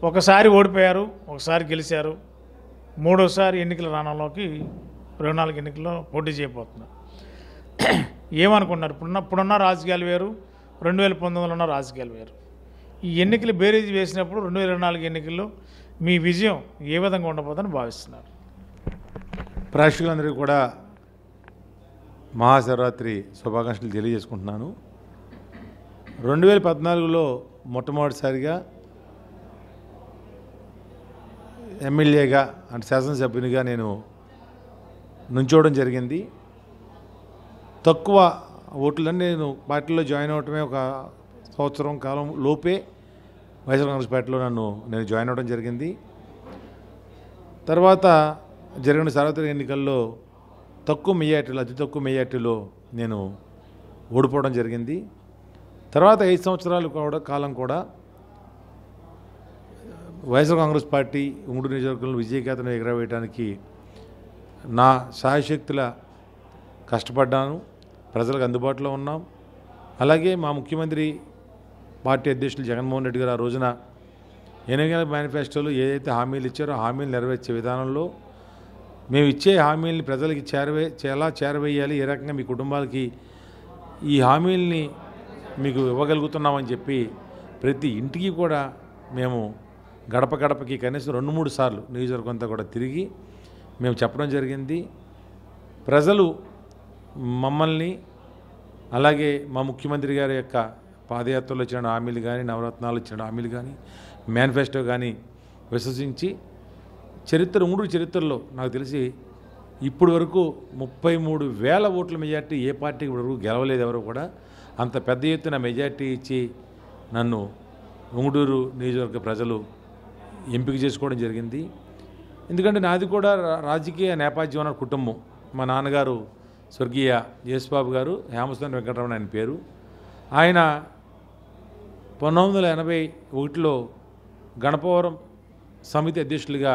ఒకసారి ఓడిపోయారు, ఒకసారి గెలిచారు, మూడోసారి ఎన్నికల రాణంలోకి 24 ఎన్నికల్లో పోటీ చేయబోతున్నారు. ఏమనుకున్నారు? ఇప్పుడున్న రాజకీయాలు వేరు, 2019లో ఉన్న రాజకీయాలు వేరు. ఈ ఎన్నికలు బేరీజ్ వేసినప్పుడు 2024 ఎన్నికల్లో మీ విజయం ఏ విధంగా ఉండబోతుందని భావిస్తున్నారు? ప్రేక్షకులందరికీ కూడా మహాశివరాత్రి శుభాకాంక్షలు తెలియజేసుకుంటున్నాను. 2014లో మొట్టమొదటిసారిగా ఎమ్మెల్యేగా అంటే శాసనసభ్యునిగా నేను నుంచోవడం జరిగింది. తక్కువ ఓట్లని నేను పార్టీలో జాయిన్ అవటమే ఒక సంవత్సరం కాలం లోపే వైఎస్ఆర్ కాంగ్రెస్ పార్టీలో నేను జాయిన్ అవ్వడం జరిగింది. తర్వాత జరిగిన సార్వత్రిక ఎన్నికల్లో అతి తక్కువ మెజార్టీలో నేను ఓడిపోవడం జరిగింది. తర్వాత 5 సంవత్సరాల కాలం కూడా వైఎస్ఆర్ కాంగ్రెస్ పార్టీ ఉంగుటూరు నియోజకవర్గంలో విజయకేతనం ఎగరవేయడానికి నా శాయశక్తుల కష్టపడ్డాను. ప్రజలకు అందుబాటులో ఉన్నాం. అలాగే మా ముఖ్యమంత్రి పార్టీ అధ్యక్షులు జగన్మోహన్ రెడ్డి గారు ఆ రోజున ఎన్నికల మేనిఫెస్టోలో ఏదైతే హామీలు ఇచ్చారో హామీలు నెరవేర్చే విధానంలో మేము ఇచ్చే హామీలని ప్రజలకి ఎలా చేరవేయాలి, ఏ రకంగా మీ కుటుంబాలకి ఈ హామీల్ని మీకు ఇవ్వగలుగుతున్నామని చెప్పి ప్రతి ఇంటికి కూడా మేము గడప గడపకి కనీసం 2-3 సార్లు నియోజకవర్గం అంతా కూడా తిరిగి మేము చెప్పడం జరిగింది. ప్రజలు మమ్మల్ని అలాగే మా ముఖ్యమంత్రి గారి యొక్క పాదయాత్రలో ఇచ్చిన హామీలు కానీ, నవరత్నాలు ఇచ్చిన హామీలు కానీ, మేనిఫెస్టో కానీ విశ్వసించి ఉంగుటూరు చరిత్రలో నాకు తెలిసి ఇప్పటి వరకు 33,000 ఓట్ల మెజార్టీ ఏ పార్టీకి వరకు గెలవలేదు ఎవరు కూడా. అంత పెద్ద ఎత్తున మెజార్టీ ఇచ్చి నన్ను ఉంగుటూరు నియోజకవర్గ ప్రజలు ఎంపిక చేసుకోవడం జరిగింది. ఎందుకంటే నాది కూడా రాజకీయ నేపథ్యం ఉన్న కుటుంబం. మా నాన్నగారు స్వర్గీయ యేసుబాబు గారు, హేమస్థాని వెంకటరమణ ఆయన పేరు. ఆయన 1981లో గణపవరం సమితి అధ్యక్షులుగా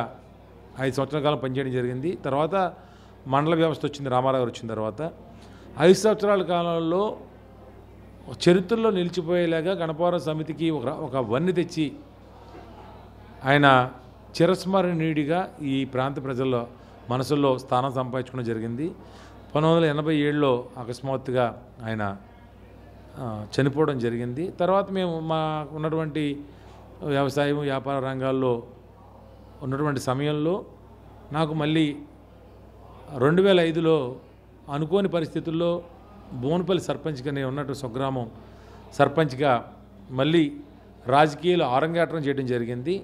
5 సంవత్సరాల కాలం పనిచేయడం జరిగింది. తర్వాత మండల వ్యవస్థ వచ్చింది, రామారావు గారు వచ్చిన తర్వాత 5 సంవత్సరాల కాలంలో చరిత్రలో నిలిచిపోయేలాగా గణపవరం సమితికి ఒక వన్నె తెచ్చి ఆయన చిరస్మరణీయుడిగా ఈ ప్రాంత ప్రజల మనసుల్లో స్థానం సంపాదించుకోవడం జరిగింది. 1987లో అకస్మాత్తుగా ఆయన చనిపోవడం జరిగింది. తర్వాత మేము మా ఉన్నటువంటి వ్యవసాయం వ్యాపార రంగాల్లో ఉన్నటువంటి సమయంలో నాకు మళ్ళీ 2005లో అనుకోని పరిస్థితుల్లో బోన్పల్లి సర్పంచ్గా నేను ఉన్నట్టు స్వగ్రామం సర్పంచ్గా మళ్ళీ రాజకీయాలు ఆరంగేట్రం చేయడం జరిగింది.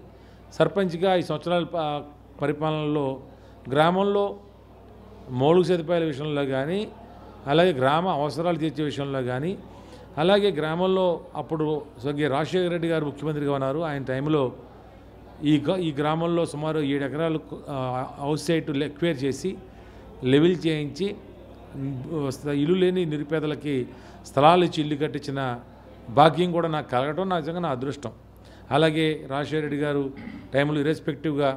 సర్పంచ్గా 5 సంవత్సరాల పరిపాలనలో గ్రామంలో మౌలిక సదుపాయాల విషయంలో కానీ, అలాగే గ్రామ అవసరాలు తీర్చే విషయంలో కానీ, అలాగే గ్రామంలో అప్పుడు స్వర్గీయ రాజశేఖర రెడ్డి గారు ముఖ్యమంత్రిగా ఉన్నారు. ఆయన టైంలో ఈ గ్రామంలో సుమారు 7 ఎకరాలు హౌస్ సైట్ ఎక్వైర్ చేసి లెవెల్ చేయించి ఇల్లు లేని నిరుపేదలకి స్థలాలు ఇచ్చి ఇల్లు కట్టించిన భాగ్యం కూడా నాకు కలగడం నిజంగా నా అదృష్టం. అలాగే రాజశేఖర రెడ్డి గారు టైంలో ఇర్రెస్పెక్టివ్గా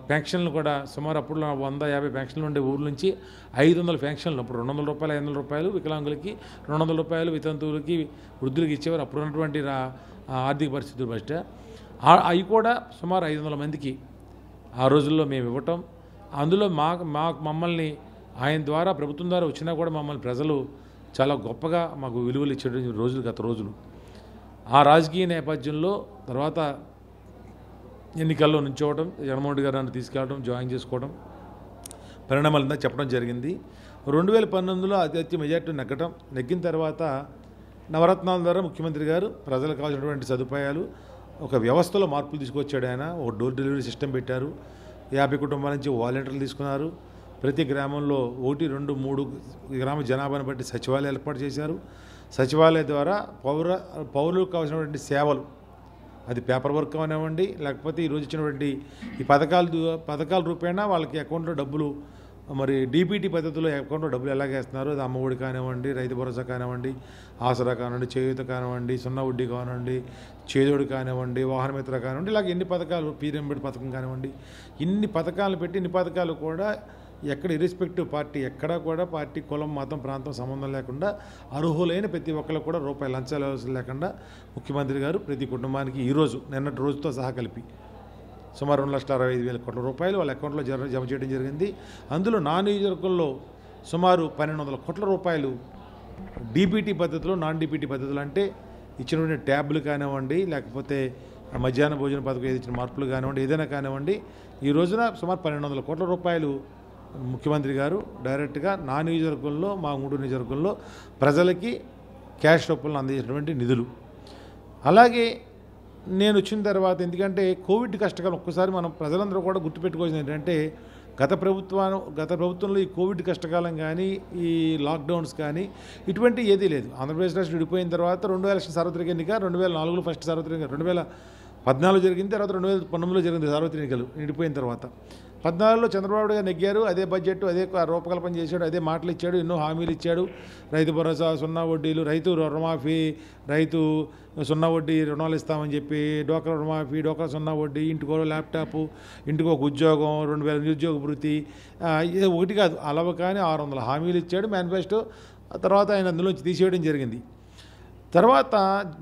పెన్షన్లు కూడా సుమారు అప్పుడు 150 పెన్షన్లు ఉండే ఊర్ల నుంచి 500 పెన్షన్లు, అప్పుడు 200 రూపాయలు 500 రూపాయలు వికలాంగులకి, 200 రూపాయలు వితంతువులకి వృద్ధులకి ఇచ్చేవారు. అప్పుడు ఉన్నటువంటి ఆర్థిక పరిస్థితులు బట్ట అవి కూడా సుమారు 500 మందికి ఆ రోజుల్లో మేము ఇవ్వటం. అందులో మమ్మల్ని ఆయన ద్వారా ప్రభుత్వం ద్వారా వచ్చినా కూడా మమ్మల్ని ప్రజలు చాలా గొప్పగా మాకు విలువలు ఇచ్చే రోజులు గత రోజులు. ఆ రాజకీయ నేపథ్యంలో తర్వాత ఎన్నికల్లో నుంచోవడం, జగన్మోహన్ రెడ్డి గారు నన్ను తీసుకెళ్ళడం, జాయిన్ చేసుకోవడం, పరిణామాలంతా చెప్పడం జరిగింది. 2019లో అత్యధిక మెజార్టీ నెగ్గిన తర్వాత నవరత్నాల ద్వారా ముఖ్యమంత్రి గారు ప్రజలకు కావాల్సినటువంటి సదుపాయాలు ఒక వ్యవస్థలో మార్పులు తీసుకొచ్చాడు. ఆయన ఒక డోర్ డెలివరీ సిస్టమ్ పెట్టారు. 50 కుటుంబాల నుంచి వాలంటీర్లు తీసుకున్నారు. ప్రతి గ్రామంలో 1, 2, 3 గ్రామ జనాభాను బట్టి సచివాలయాలు ఏర్పాటు చేశారు. సచివాలయం ద్వారా పౌరులకు కావాల్సినటువంటి సేవలు, అది పేపర్ వర్క్ అవనివ్వండి, లేకపోతే ఈరోజు ఇచ్చినటువంటి ఈ పథకాల రూపేణా వాళ్ళకి అకౌంట్లో డబ్బులు, మరి డీబీటీ పద్ధతిలో అకౌంట్లో డబ్బులు ఎలాగేస్తున్నారు, అది అమ్మఒడి కానివ్వండి, రైతు భరోసా కానివ్వండి, ఆసరా కానివ్వండి, చేయూత కానివ్వండి, సున్నా వడ్డీ కానివ్వండి, చేదోడు కానివ్వండి, వాహనమిత్ర కానివ్వండి, ఇలాగ ఎన్ని పథకాలు, పీరియంబెడ్ పథకం కానివ్వండి, ఇన్ని పథకాలను పెట్టి ఇన్ని పథకాలు కూడా ఎక్కడ ఇర్రెస్పెక్టివ్ పార్టీ ఎక్కడా కూడా పార్టీ కులం మతం ప్రాంతం సంబంధం లేకుండా అర్హులైన ప్రతి ఒక్కరికి కూడా రూపాయి లంచాలు అవసరం లేకుండా ముఖ్యమంత్రి గారు ప్రతి కుటుంబానికి ఈరోజు నిన్నటి రోజుతో సహా కలిపి సుమారు 2,65,000 కోట్ల రూపాయలు వాళ్ళ అకౌంట్లో జమ చేయడం జరిగింది. అందులో నా నియోజకవర్గంలో సుమారు 1,200 కోట్ల రూపాయలు డీబీటీ పద్ధతిలో, నాన్ డీబీటీ పద్ధతులు అంటే ఇచ్చినటువంటి ట్యాబ్లు కానివ్వండి, లేకపోతే మధ్యాహ్న భోజన పథకం ఏది ఇచ్చిన మార్పులు కానివ్వండి, ఏదైనా కానివ్వండి, ఈ రోజున సుమారు 1,200 కోట్ల రూపాయలు ముఖ్యమంత్రి గారు డైరెక్ట్గా నా నియోజకవర్గంలో, మా గూడూరు నియోజకవర్గంలో ప్రజలకి క్యాష్ రూపంలో అందించినటువంటి నిధులు. అలాగే నేను వచ్చిన తర్వాత, ఎందుకంటే కోవిడ్ కష్టకాలం ఒక్కసారి మనం ప్రజలందరూ కూడా గుర్తుపెట్టుకోవాల్సింది ఏంటంటే గత ప్రభుత్వంలో ఈ కోవిడ్ కష్టకాలం కానీ, ఈ లాక్డౌన్స్ కానీ ఇటువంటి ఏదీ లేదు. ఆంధ్రప్రదేశ్ రాష్ట్రం విడిపోయిన తర్వాత 2000 ఎలక్షన్ సార్వత్రిక ఎన్నిక, 2004లో ఫస్ట్ సార్వత్రిక, 2014 జరిగింది, తర్వాత 2019లో జరిగింది సార్వత్రిక ఎన్నికలు. విడిపోయిన తర్వాత 14లో చంద్రబాబు గారు నెగ్గారు. అదే బడ్జెట్, అదే రూపకల్పన చేశాడు, అదే మాటలు ఇచ్చాడు, ఎన్నో హామీలు ఇచ్చాడు. రైతు భరోసా, సున్నా వడ్డీలు, రైతు రుణమాఫీ, రైతు సున్నా వడ్డీ రుణాలు ఇస్తామని చెప్పి, డోక్రా రుణమాఫీ, డోక్రా సున్నా వడ్డీ, ఇంటికో ల్యాప్టాపు, ఇంటికి ఒక ఉద్యోగం, 2,000 నిరుద్యోగ భృతి, ఇది ఒకటి కాదు, అలవ కానీ 600 హామీలు ఇచ్చాడు మేనిఫెస్టో. తర్వాత ఆయన అందులోంచి తీసేయడం జరిగింది. తర్వాత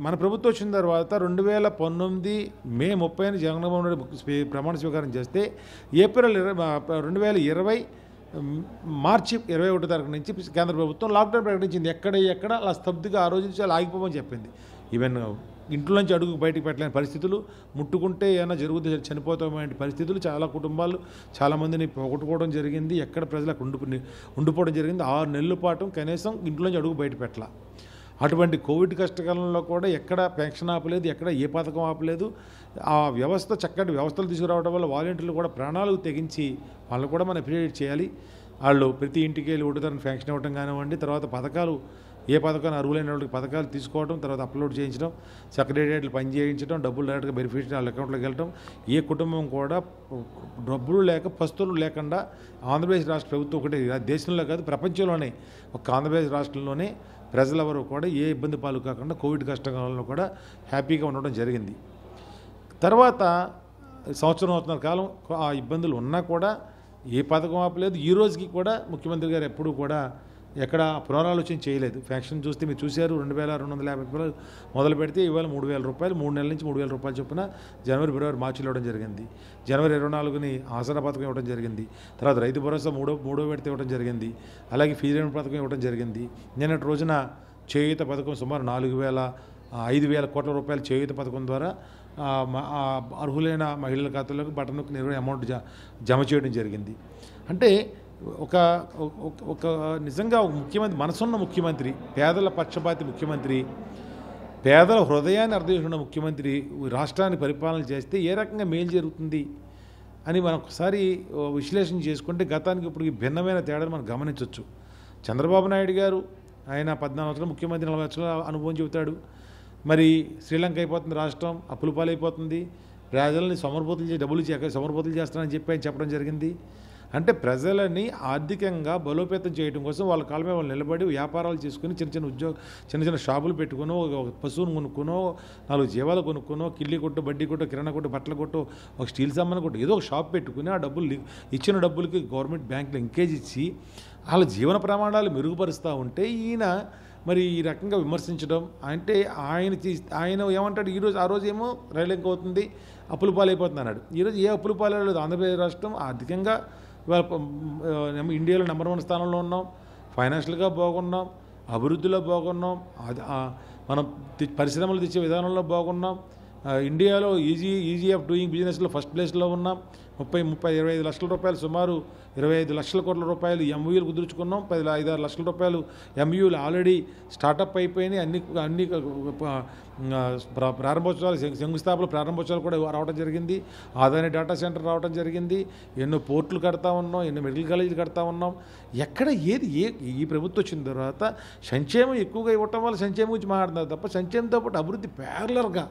మన ప్రభుత్వం వచ్చిన తర్వాత 2019 మే 30న జగన్మోహన్ రెడ్డి ప్రమాణ స్వీకారం చేస్తే ఏప్రిల్ 2020 మార్చి 21 తారీఖు నుంచి కేంద్ర ప్రభుత్వం లాక్డౌన్ ప్రకటించింది. ఎక్కడ అలా స్తబ్దుగా ఆ రోజు నుంచి అలా ఆగిపోమని చెప్పింది. ఈవెన్ ఇంట్లో నుంచి అడుగు బయటకు పెట్టలేని పరిస్థితులు, ముట్టుకుంటే ఏమైనా జరుగుతుంది చనిపోతామనే పరిస్థితులు, చాలా కుటుంబాలు చాలామందిని పోగొట్టుకోవడం జరిగింది. ఎక్కడ ప్రజలకు ఉండిపోవడం జరిగింది. 6 నెలల పాటు కనీసం ఇంట్లోంచి అడుగు బయట పెట్టాల. అటువంటి కోవిడ్ కష్టకాలంలో కూడా ఎక్కడ పెన్షన్ ఆపలేదు, ఎక్కడ ఏ పథకం ఆపలేదు. ఆ వ్యవస్థ చక్కటి వ్యవస్థలు తీసుకురావడం వల్ల వాలంటీర్లు కూడా ప్రాణాలకు తెగించి వాళ్ళని కూడా మనం అప్రిషియేట్ చేయాలి. వాళ్ళు ప్రతి ఇంటికి వెళ్ళి ఒకటిదాన్ని ఫ్యాంక్షన్ ఇవ్వడం కానివ్వండి, తర్వాత పథకాలు ఏ పథకాన్ని అర్హులైన వాళ్ళకి పథకాలు తీసుకోవడం, తర్వాత అప్లోడ్ చేయించడం, సెక్రటేరియట్లు పని చేయించడం, డబ్బులు డైరెక్ట్గా బెనిఫిట్ వాళ్ళ అకౌంట్లోకి వెళ్ళడం. ఏ కుటుంబం కూడా డబ్బులు లేక పస్తులు లేకుండా ఆంధ్రప్రదేశ్ రాష్ట్ర ప్రభుత్వం ఒకటే దేశంలో కాదు ప్రపంచంలోనే, ఒక ఆంధ్రప్రదేశ్ రాష్ట్రంలోనే ప్రజలెవరూ కూడా ఏ ఇబ్బంది పాలు కాకుండా కోవిడ్ కష్టకాలంలో కూడా హ్యాపీగా ఉండడం జరిగింది. తర్వాత సంవత్సరం కాలం ఆ ఇబ్బందులు ఉన్నా కూడా ఏ పథకం ఆపలేదు. ఈ రోజుకి కూడా ముఖ్యమంత్రి గారు ఎప్పుడూ కూడా ఎక్కడ పునరాలోచన చేయలేదు. ఫ్యాక్షన్ చూస్తే మీరు చూశారు, 2,250 రూపాయలు మొదలు పెడితే ఇవాళ 3,000 రూపాయలు, 3 నెలల నుంచి 3,000 రూపాయలు చొప్పున జనవరి, ఫిబ్రవరి, మార్చిలో ఇవ్వడం జరిగింది. జనవరి 24ని ఆసరా పథకం ఇవ్వడం జరిగింది. తర్వాత రైతు భరోసా మూడో విడత ఇవ్వడం జరిగింది. అలాగే ఫీజు రియంబర్స్మెంట్ పథకం ఇవ్వడం జరిగింది. నిన్నటి రోజున చేయూత పథకం సుమారు 5,000 కోట్ల రూపాయల చేయూత పథకం ద్వారా అర్హులైన మహిళల ఖాతాలోకి బటన్కు నిర్వహణ అమౌంట్ జమ చేయడం జరిగింది. అంటే ఒక నిజంగా ఒక ముఖ్యమంత్రి, మనసున్న ముఖ్యమంత్రి, పేదల పక్షపాతి ముఖ్యమంత్రి, పేదల హృదయాన్ని అర్థం చేసుకున్న ముఖ్యమంత్రి రాష్ట్రాన్ని పరిపాలన చేస్తే ఏ రకంగా మేలు జరుగుతుంది అని మనం ఒకసారి విశ్లేషణ చేసుకుంటే గతానికి ఇప్పుడు భిన్నమైన తేడాను మనం గమనించవచ్చు. చంద్రబాబు నాయుడు గారు ఆయన 14 సంవత్సరాలు ముఖ్యమంత్రి, 40 సంవత్సరాల అనుభవం చెబుతాడు. మరి శ్రీలంక అయిపోతుంది, రాష్ట్రం అప్పుల పాలైపోతుంది, ప్రజలని డబ్బులు సమర్పోతులు చేస్తానని చెప్పి ఆయన చెప్పడం జరిగింది. అంటే ప్రజలని ఆర్థికంగా బలోపేతం చేయడం కోసం వాళ్ళ కాళ్ళ మీద వాళ్ళు నిలబడి వ్యాపారాలు చేసుకుని చిన్న షాపులు పెట్టుకునో, ఒక పశువును కొనుక్కునో, 4 జీవాలు కొనుక్కునో, కిల్లి కొట్టు, బడ్డీ కొట్టు, కిరాణా కొట్టు, బట్టల కొట్టు, ఒక స్టీల్ సామాన్ కొట్టు, ఏదో ఒక షాప్ పెట్టుకుని ఆ డబ్బులు ఇచ్చిన డబ్బులకి గవర్నమెంట్ బ్యాంకులో ఇంకేజ్ ఇచ్చి వాళ్ళ జీవన ప్రమాణాలు మెరుగుపరుస్తూ ఉంటే ఈయన మరి ఈ రకంగా విమర్శించడం అంటే ఆయన ఏమంటాడు, ఆ రోజు ఏమో రైలు ఇంకా అవుతుంది, అప్పుల పాలైపోతుంది అన్నాడు. ఈరోజు ఏ అప్పుల పాలైలేదు. ఆంధ్రప్రదేశ్ రాష్ట్రం ఆర్థికంగా ఇండియాలో నెంబర్ 1 స్థానంలో ఉన్నాం, ఫైనాన్షియల్గా బాగున్నాం, అభివృద్ధిలో బాగున్నాం, మనం పరిశ్రమలు తెచ్చే విధానంలో బాగున్నాం, ఇండియాలో ఈజీ ఆఫ్ డూయింగ్ బిజినెస్లో ఫస్ట్ ప్లేస్లో ఉన్నాం. 25 లక్షల రూపాయలు, సుమారు 25 లక్షల కోట్ల రూపాయలు ఎంయూలు కుదుర్చుకున్నాం. 5-6 లక్షల రూపాయలు ఎంయూలు ఆల్రెడీ స్టార్టప్ అయిపోయినాయి. అన్ని ప్రారంభోత్సవాలు, శంకుస్థాపన ప్రారంభోత్సవాలు కూడా రావడం జరిగింది. ఆదాని డేటా సెంటర్ రావడం జరిగింది. ఎన్నో పోర్టులు కడతా ఉన్నాం, ఎన్నో మెడికల్ కాలేజీలు కడతా ఉన్నాం. ఎక్కడ ఈ ప్రభుత్వం వచ్చిన తర్వాత సంక్షేమం ఎక్కువగా ఇవ్వటం వల్ల సంక్షేమం గురించి మాట్లాడుతున్నారు తప్ప సంక్షేమంతో పాటు అభివృద్ధి ప్యారలర్గా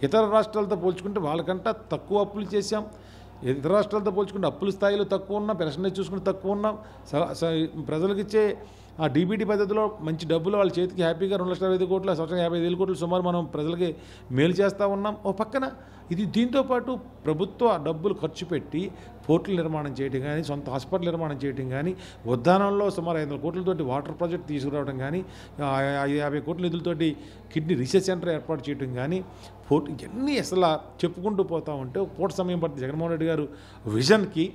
ఇతర రాష్ట్రాలతో పోల్చుకుంటే వాళ్ళకంటే తక్కువ అప్పులు చేశాం. ఇతర రాష్ట్రాలతో పోల్చుకుంటే అప్పుల స్థాయిలో తక్కువ ఉన్నాం, పెన్షన్ చూసుకుంటే తక్కువ ఉన్నాం. ప్రజలకు ఇచ్చే ఆ డీబీటీ పద్ధతిలో మంచి డబ్బులు వాళ్ళ చేతికి హ్యాపీగా 2,65,000 కోట్లు, సంవత్సరం 55,000 కోట్లు సుమారు మనం ప్రజలకి మేలు చేస్తూ ఉన్నాం. ఓ పక్కన ఇది దీంతోపాటు ప్రభుత్వ డబ్బులు ఖర్చు పెట్టి పోర్టులు నిర్మాణం చేయడం కానీ, సొంత హాస్పిటల్ నిర్మాణం చేయడం కానీ, ఉద్యానంలో సుమారు 500 కోట్లతోటి వాటర్ ప్రాజెక్ట్ తీసుకురావడం కానీ, 50 కోట్ల నిధులతోటి కిడ్నీ రీసెర్చ్ సెంటర్ ఏర్పాటు చేయడం కానీ, పోర్టు ఇవన్నీ అసలు చెప్పుకుంటూ పోతా ఉంటే పూట సమయం పడుతుంది. జగన్మోహన్ రెడ్డి గారు విజన్కి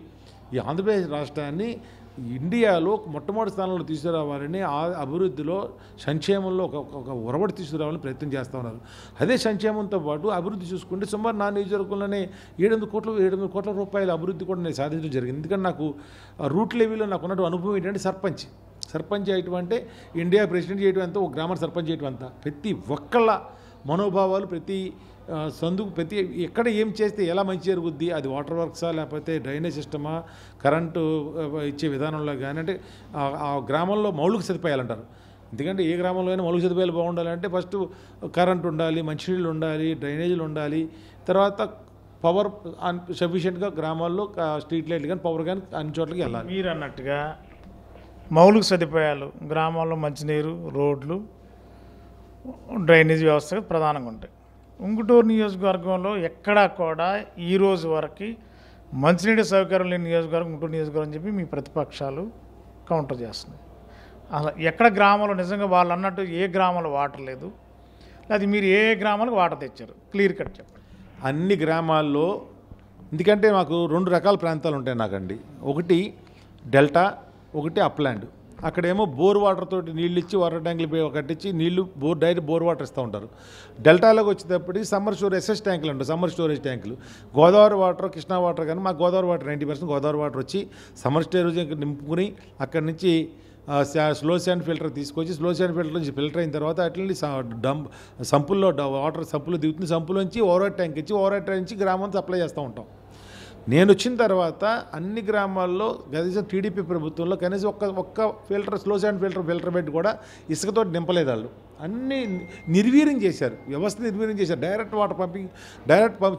ఈ ఆంధ్రప్రదేశ్ రాష్ట్రాన్ని ఇండియాలో మొట్టమొదటి స్థానంలో తీసుకురావాలని, ఆ అభివృద్ధిలో సంక్షేమంలో ఒక ఒరవడి తీసుకురావాలని ప్రయత్నం చేస్తూ ఉన్నారు. అదే సంక్షేమంతో పాటు అభివృద్ధి చూసుకుంటే సుమారు నా నియోజకవర్గంలోనే 700 కోట్ల రూపాయల అభివృద్ధి కూడా నేను సాధించడం జరిగింది. ఎందుకంటే నాకు రూట్ లెవెల్లో నాకు ఉన్నటువంటి అనుభవం ఏంటంటే సర్పంచ్ చేయటం అంటే ఇండియా ప్రెసిడెంట్ చేయటం అంతా, ఒక గ్రామ సర్పంచ్ చేయటం అంతా, ప్రతి ఒక్కళ్ళ మనోభావాలు, ప్రతి ప్రతి ఎక్కడ ఏం చేస్తే ఎలా మంచి జరుగుద్ది, అది వాటర్ వర్క్సా లేకపోతే డ్రైనేజ్ సిస్టమా, కరెంటు ఇచ్చే విధానంలో కానీ, అంటే ఆ గ్రామంలో మౌలిక సదుపాయాలు అంటారు. ఎందుకంటే ఏ గ్రామంలో అయినా మౌలిక సదుపాయాలు బాగుండాలంటే ఫస్ట్ కరెంట్ ఉండాలి, మంచినీళ్ళు ఉండాలి, డ్రైనేజీలు ఉండాలి, తర్వాత పవర్ సఫిషియెంట్గా గ్రామాల్లో స్ట్రీట్ లైట్లు కానీ పవర్ కానీ అన్ని చోట్లకి వెళ్ళాలి. మీరు అన్నట్టుగా మౌలిక సదుపాయాలు గ్రామాల్లో మంచినీరు, రోడ్లు, డ్రైనేజ్ వ్యవస్థ ప్రధానంగా ఉంటాయి. ఉంగుటూరు నియోజకవర్గంలో ఎక్కడా కూడా ఈరోజు వరకు మంచినీటి సౌకర్యం లేని నియోజకవర్గం ఉంగుటూరు నియోజకవర్గం అని చెప్పి మీ ప్రతిపక్షాలు కౌంటర్ చేస్తున్నాయి. అసలు ఎక్కడ గ్రామంలో నిజంగా వాళ్ళు అన్నట్టు ఏ గ్రామంలో వాటర్ లేదు, అది మీరు ఏ గ్రామాలకు వాటర్ తెచ్చారు క్లియర్ కట్ చెప్పండి. అన్ని గ్రామాల్లో, ఎందుకంటే మాకు 2 రకాల ప్రాంతాలు ఉంటాయి నాకండి. ఒకటి డెల్టా, ఒకటి అప్లాండ్. అక్కడేమో బోర్ వాటర్ తోటి నీళ్ళు ఇచ్చి వాటర్ ట్యాంకులు కట్టించి నీళ్లు డైరెక్ట్ బోర్ వాటర్ ఇస్తూ ఉంటారు. డెల్టాలోకి వచ్చేటప్పటికి సమ్మర్ స్టోరేజ్ ఎస్ఎస్ ట్యాంకులు ఉంటాయి, సమ్మర్ స్టోరేజ్ ట్యాంకులు. గోదావరి వాటర్, కృష్ణా వాటర్ కానీ మాకు గోదావరి వాటర్ 90% గోదావరి వాటర్ వచ్చి సమ్మర్ స్టోరేజ్ నింపుకుని అక్కడి నుంచి స్లో శాండ్ ఫిల్టర్ తీసుకొచ్చి స్లో శాండ్ ఫిల్టర్ నుంచి ఫిల్టర్ అయిన తర్వాత అట్లని సంపుల్లో వాటర్ సంపులో దిగుతుంది. సంపులోంచి ఓవర్ ట్యాంక్ ఇచ్చి ఓవర్ ట్యాంక్ నుంచి గ్రామం సప్లై చేస్తూ ఉంటాం. నేను వచ్చిన తర్వాత అన్ని గ్రామాల్లో కనీసం టీడీపీ ప్రభుత్వంలో కనీసం ఒక్క filter slow sand filter bed కూడా ఇసుకతో నింపలేదు. వాళ్ళు అన్నీ నిర్వీర్యం చేశారు, వ్యవస్థ నిర్వీర్యం చేశారు. డైరెక్ట్ వాటర్ పంపింగ్,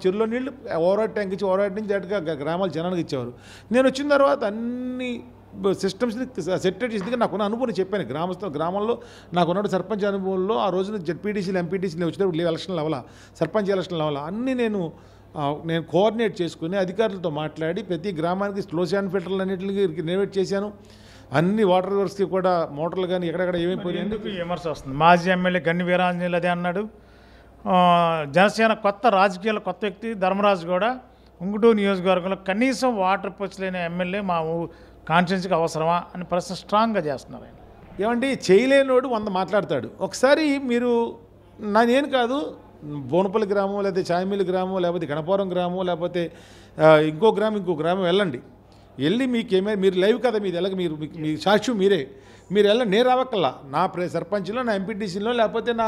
చెరువులో నీళ్ళు ఓవర్ ట్యాంక్ ఇచ్చి ఓవర్ నుంచి డైరెక్ట్గా గ్రామాల జనానికి ఇచ్చేవారు. నేను వచ్చిన తర్వాత అన్ని సిస్టమ్స్ని సెట్ చేసింది. నాకున్న అనుభవం చెప్పాను. గ్రామంలో నాకున్న సర్పంచ్ అనుభవంలో ఆ రోజున జెడ్పీటీసీలు, ఎంపీటీసీలు వచ్చినప్పుడు ఎలక్షన్లు అవ్వాలా, సర్పంచ్ ఎలక్షన్లు అవ్వాలా, అన్నీ నేను కోఆర్డినేట్ చేసుకుని అధికారులతో మాట్లాడి ప్రతి గ్రామానికి స్లో శాండ్ ఫిల్టర్లు అన్నింటికి రెనోవేట్ చేశాను. అన్ని వాటర్ వర్క్స్కి కూడా మోటార్లు కానీ ఎక్కడెక్కడ ఏమైపోయాయి. ఎందుకు విమర్శ వస్తుంది? మాజీ ఎమ్మెల్యే గన్ని వీరాంజనేయులు అదే అన్నాడు. జనసేన కొత్త వ్యక్తి ధర్మరాజు కూడా ఉంగుటూరు నియోజకవర్గంలో కనీసం వాటర్ పొచ్చలేని ఎమ్మెల్యే మా కాన్స్టిట్యున్సీకి అవసరమా అని ప్రశ్న స్ట్రాంగ్గా చేస్తున్నారు ఆయన. ఏమంటే చేయలేనోడు 100 మాట్లాడతాడు. ఒకసారి మీరు నేను కాదు, బోనపల్లి గ్రామం, లేకపోతే చాయమిల్లి గ్రామం, లేకపోతే గణపురం గ్రామం, లేకపోతే ఇంకో గ్రామం వెళ్ళి మీకేమైనా మీరు లైవ్ కదా మీది ఎలాగ మీ సాక్ష్యం మీరు వెళ్ళండి. నేను రావక్కల్లా, నా సర్పంచ్లో, నా ఎంపీటీసీలో, లేకపోతే నా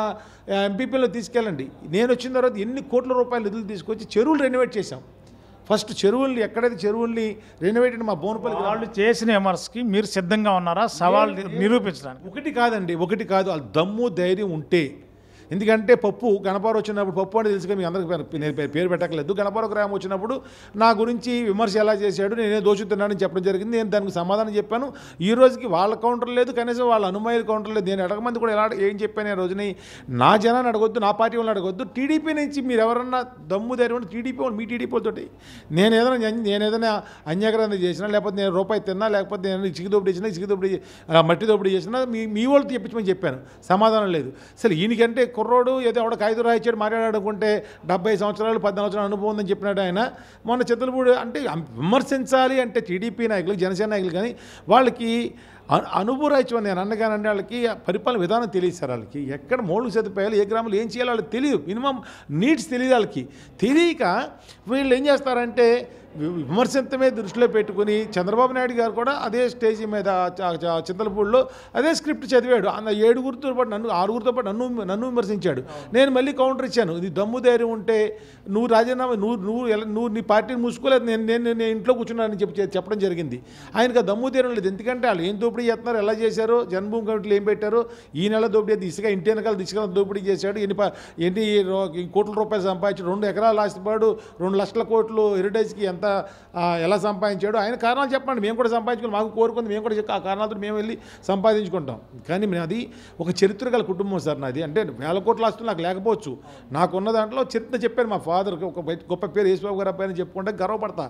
ఎంపీపీలో తీసుకెళ్ళండి. నేను వచ్చిన తర్వాత ఎన్ని కోట్ల రూపాయలు నిధులు తీసుకొచ్చి చెరువులు రెనోవేట్ చేశాం. ఫస్ట్ చెరువుల్ని ఎక్కడైతే చెరువుల్ని రెనోవేట్ మా బోనపల్లి వాళ్ళు చేసిన విమర్శకి మీరు సిద్ధంగా ఉన్నారా సవాల్ నిరూపించడానికి? ఒకటి కాదు వాళ్ళ దమ్ము ధైర్యం ఉంటే. ఎందుకంటే గణపవరం వచ్చినప్పుడు పప్పు అంటే తెలుసుగా మీ అందరికీ నేను పేరు పెట్టకలేదు. గణపవరం గ్రామం వచ్చినప్పుడు నా గురించి విమర్శ ఎలా చేశాడు, నేనే దోచుతున్నానని చెప్పడం జరిగింది. నేను దానికి సమాధానం చెప్పాను. ఈ రోజుకి వాళ్ళ కౌంటర్ లేదు, కనీసం వాళ్ళ అనుమాయుల కౌంటర్ లేదు. నేను అడగమంది కూడా ఏం చెప్పాను ఆ రోజుని, నా జనాన్ని అడగొద్దు, నా పార్టీ వాళ్ళని అడగొద్దు, టీడీపీ నుంచి మీరు ఎవరన్నా దమ్ము ధైర్యం ఉంటే మీ టీడీపీలతోటి నేను ఏదైనా అన్యాగ్రహం చేసినా, లేకపోతే నేను రూపాయి తిన్నా, లేకపోతే నేను ఇసుక దోపిడీ మట్టి దోపిడీ చేసినా మీ వాళ్ళతో చెప్పించమని చెప్పాను. సమాధానం లేదు. అసలు ఈయనకంటే కుర్రోడు ఏదో ఎవడ ఖైదు రాయించాడు మాట్లాడాడుకుంటే 70 సంవత్సరాలు 14 సంవత్సరాలు అనుభవం ఉందని చెప్పినాడు ఆయన. మొన్న చిత్తలపూడి అంటే విమర్శించాలి అంటే టీడీపీ నాయకులు, జనసేన నాయకులు కానీ వాళ్ళకి అనుభవం రాయించు నేను అన్నగానంటే వాళ్ళకి పరిపాలన విధానం తెలియదు సార్. వాళ్ళకి ఎక్కడ మౌలిక సదుపాయాలు ఏ గ్రామంలో ఏం చేయాలో వాళ్ళకి తెలియదు, మినిమం నీడ్స్ తెలియదు. వాళ్ళకి తెలియక వీళ్ళు ఏం చేస్తారంటే విమర్శించమే దృష్టిలో పెట్టుకుని చంద్రబాబు నాయుడు గారు కూడా అదే స్టేజీ మీద చింతలపూడిలో అదే స్క్రిప్ట్ చదివాడు. 6గురితో పాటు నన్ను విమర్శించాడు. నేను మళ్ళీ కౌంటర్ ఇచ్చాను. ఇది దమ్ము ధైర్యం ఉంటే నువ్వు రాజీనామా నువ్వు నీ పార్టీని మూసుకోలేదు, నేను ఇంట్లో కూర్చున్నానని చెప్పడం జరిగింది. ఆయనకు ఆ దమ్ము ధైర్యం లేదు. ఎందుకంటే వాళ్ళు ఏం దోపిడీ చేస్తున్నారు, ఎలా చేశారు, జన్మభూమి కమిటీలు ఏం పెట్టారు, ఈ నెల దోపిడీ ఇసుక ఇంటి వెనకాల ఇసుక దోపిడీ చేశాడు, ఎన్ని కోట్ల రూపాయలు సంపాదించాడు, 2 ఎకరాలు ఆస్తిపాడు 2 లక్షల కోట్లు హెరిటేజ్కి ఎంత ఎలా సంపాదించాడు, ఆయన కారణాలు చెప్పండి, మేము కూడా సంపాదించుకుని మాకు కోరుకుంది, మేము కూడా ఆ కారణాలతో మేము వెళ్ళి సంపాదించుకుంటాం. కానీ అది ఒక చరిత్ర గల కుటుంబం సార్ నాది. అంటే 1000 కోట్ల ఆస్తులు నాకు లేకపోవచ్చు, నాకున్న దాంట్లో చరిత్ర చెప్పాను. మా ఫాదర్కి ఒక గొప్ప పేరు యేసుబాబు గారు అబ్బాయిని చెప్పుకుంటే గర్వపడతా.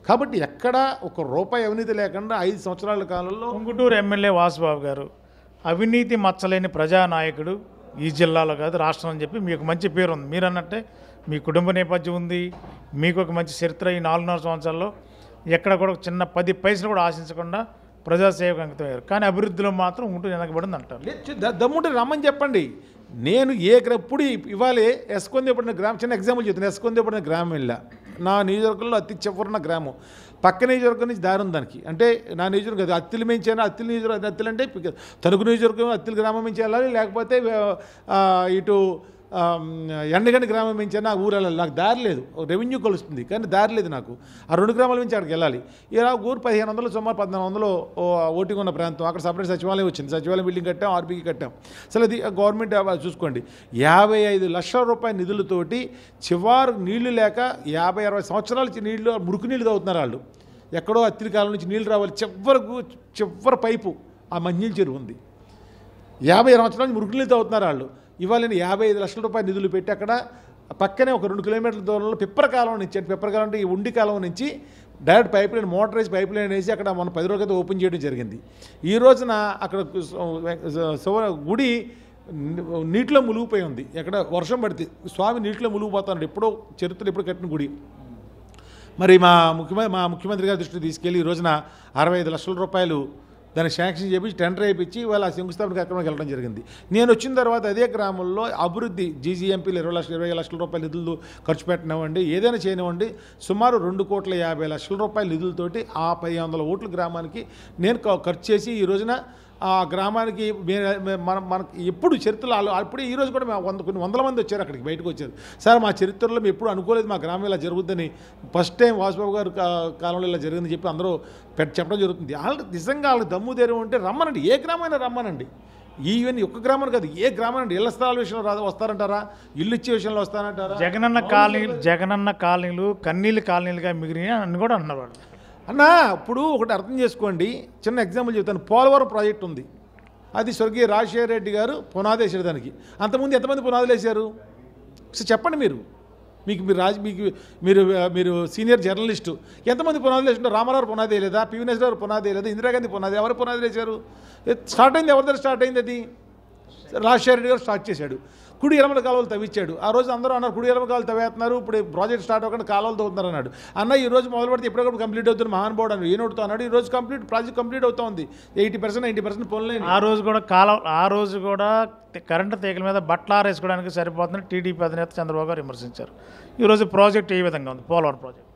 కాబట్టి ఎక్కడ ఒక రూపాయి అవినీతి లేకుండా 5 సంవత్సరాల కాలంలో పొంగుటూరు ఎమ్మెల్యే వాసుబాబు గారు అవినీతి మచ్చలేని ప్రజానాయకుడు ఈ జిల్లాలో కాదు రాష్ట్రం అని చెప్పి మీకు మంచి పేరు ఉంది. మీరు అన్నట్టే మీ కుటుంబ నేపథ్యం ఉంది, మీకు ఒక మంచి చరిత్ర. ఈ 4.5 సంవత్సరాల్లో ఎక్కడ కూడా చిన్న 10 పైసలు కూడా ఆశించకుండా ప్రజాసేవకు అంకితమయ్యారు. కానీ అభివృద్ధిలో మాత్రం ఉంటూ వెనకబడింది అంటారు. దమ్ముంటే రమ్మని చెప్పండి. నేను ఇప్పుడు ఇవాళ ఎస్కొందేపడిన గ్రామం, చిన్న ఎగ్జాంపుల్ చెప్తాను. ఎస్కొందేపడిన గ్రామం వెళ్ళా, నా నియోజకవర్గంలో అతి చివరిన గ్రామం, పక్క నియోజకవర్గం నుంచి దారి ఉంది దానికి. అంటే నా నియోజకవర్గం అది అత్తిలి మించాను, అత్తిలి నియోజకవర్గం, అత్తిలి అంటే తణుకు నియోజకవర్గం అత్తిలి గ్రామం నుంచి వెళ్ళాలి, లేకపోతే ఇటు ఎండగండి గ్రామం నుంచి నా ఊరు వెళ్ళాలి. నాకు దారి లేదు, రెవెన్యూ కలుస్తుంది కానీ దారి లేదు నాకు. ఆ 2 గ్రామాల నుంచి అక్కడికి వెళ్ళాలి. ఇలా ఊరు 1500 సుమారు 1400 ఓటింగ్ ఉన్న ప్రాంతం. అక్కడ సపరేట్ సచివాలయం వచ్చింది, సచివాలయం బిల్డింగ్ కట్టాం, ఆర్బీకి కట్టాం. అసలు అది గవర్నమెంట్ చూసుకోండి, 55 లక్షల రూపాయల నిధులతోటి చివరి నీళ్లు లేక 50-60 సంవత్సరాల నీళ్లు మురికి నీళ్ళు తాగుతున్నారు వాళ్ళు. ఎక్కడో అత్తిలి కాలం నుంచి నీళ్ళు రావాలి, చివరి పైపు ఆ మంచినీళ్ళ చెరువు ఉంది. 50 సంవత్సరాల నుంచి మురికి నీళ్ళు తాగుతున్నారు వాళ్ళు. ఇవాళ 55 లక్షల రూపాయల నిధులు పెట్టి అక్కడ పక్కనే ఒక 2 కిలోమీటర్ల దూరంలో పిప్పరకాలం నుంచి, అంటే పిప్పరకాలం అంటే ఈ ఉండి కాలం నుంచి direct pipe line, motorise pipe line వేసి అక్కడ మన 10 రోజుల క్రితం ఓపెన్ చేయడం జరిగింది. ఈ రోజున అక్కడ గుడి నీటిలో మునిగిపోయి ఉంది. ఎక్కడ వర్షం పడితే స్వామి నీటిలో మునిగిపోతున్నాడు. ఎప్పుడో చరిత్రలో ఎప్పుడు కట్టిన గుడి. మరి మా ముఖ్యమంత్రి గారి దృష్టికి తీసుకెళ్ళి ఈ రోజున 65 లక్షల రూపాయలు దానికి శాంక్షన్ చేయించి టెండర్ వేయించి వాళ్ళ శంకుస్థాపన కార్యక్రమానికి వెళ్ళడం జరిగింది. నేను వచ్చిన తర్వాత అదే గ్రామంలో అభివృద్ధి జీజీఎంపీలు 20 లక్షల రూపాయల నిధులు ఖర్చు పెట్టినామండి, ఏదైనా చేయనివ్వండి. సుమారు 2,50 లక్షల రూపాయల నిధులతోటి ఆ 500 ఓట్ల గ్రామానికి నేను ఖర్చు చేసి ఈ రోజున ఆ గ్రామానికి మనకు ఎప్పుడు చరిత్రలో అప్పుడే ఈ రోజు కూడా కొన్ని వందల మంది వచ్చారు అక్కడికి, బయటకు వచ్చారు. సార్ మా చరిత్రలో మేము ఎప్పుడు అనుకోలేదు మా గ్రామం ఇలా జరుగుతుందని, ఫస్ట్ టైం వాసుబాబు గారు కాలంలో ఇలా జరిగిందని చెప్పి అందరూ చెప్పడం జరుగుతుంది. నిజంగా వాళ్ళకి దమ్ము ధైర్యం ఉంటే రమ్మనండి, ఏ గ్రామైనా రమ్మనండి. ఈవెన్ ఒక్క గ్రామం కాదు, ఏ గ్రామం అండి. ఇళ్ల స్థలాల విషయంలో వస్తారంటారా, ఇల్లు ఇచ్చే విషయంలో వస్తారంటారా? జగనన్న కాలనీలు కన్నీళ్ళు కాలనీలుగా మిగిలిన అని కూడా అన్నవాడు. అన్నా ఇప్పుడు ఒకటి అర్థం చేసుకోండి, చిన్న ఎగ్జాంపుల్ చెప్తాను. పోలవరం ప్రాజెక్ట్ ఉంది, అది స్వర్గీయ రాజశేఖర రెడ్డి గారు పునాది వేసారు దానికి. అంతకుముందు ఎంతమంది పునాదులు వేశారు చెప్పండి మీరు. మీరు సీనియర్ జర్నలిస్టు, ఎంతమంది పునాదులు వేసింటారు? రామారావు పునాది వేయలేదా? పివి నరసింహారావు పునాది వేయలేదా? ఇందిరాగాంధీ పునాది, ఎవరు పునాదులు వేశారు? స్టార్ట్ అయింది ఎవరి దగ్గర స్టార్ట్ అయింది? అది రాజశేఖర రెడ్డి గారు స్టార్ట్ చేశాడు. కుడి ఎడమల కాలువలు తవ్వించాడు. ఆ రోజు అందరూ అన్నారు కుడి ఎడమ కాలువలు తవ్వేస్తున్నారు, ఇప్పుడు ప్రాజెక్ట్ స్టార్ట్ అవ్వకుండా కాలువలు తవ్వుతున్నారు అన్నాడు. అన్న ఈ రోజు మొదలు పెడితే ఎప్పటికప్పుడు కంప్లీట్ అవుతుంది మహానుభావుడు అని ఏనోడుతా అన్నాడు. ఈ రోజు ప్రాజెక్ట్ కంప్లీట్ అవుతా ఉంది. 80% పనులు. ఆ రోజు కూడా కరెంటు తీగల మీద బట్టలు ఆరేసుకోవడానికి సరిపోతుంది టీడీపీ అధినేత చంద్రబాబు గారు విమర్శించారు. ఈరోజు ప్రాజెక్ట్ ఏ విధంగా ఉంది? పోలవరం ప్రాజెక్ట్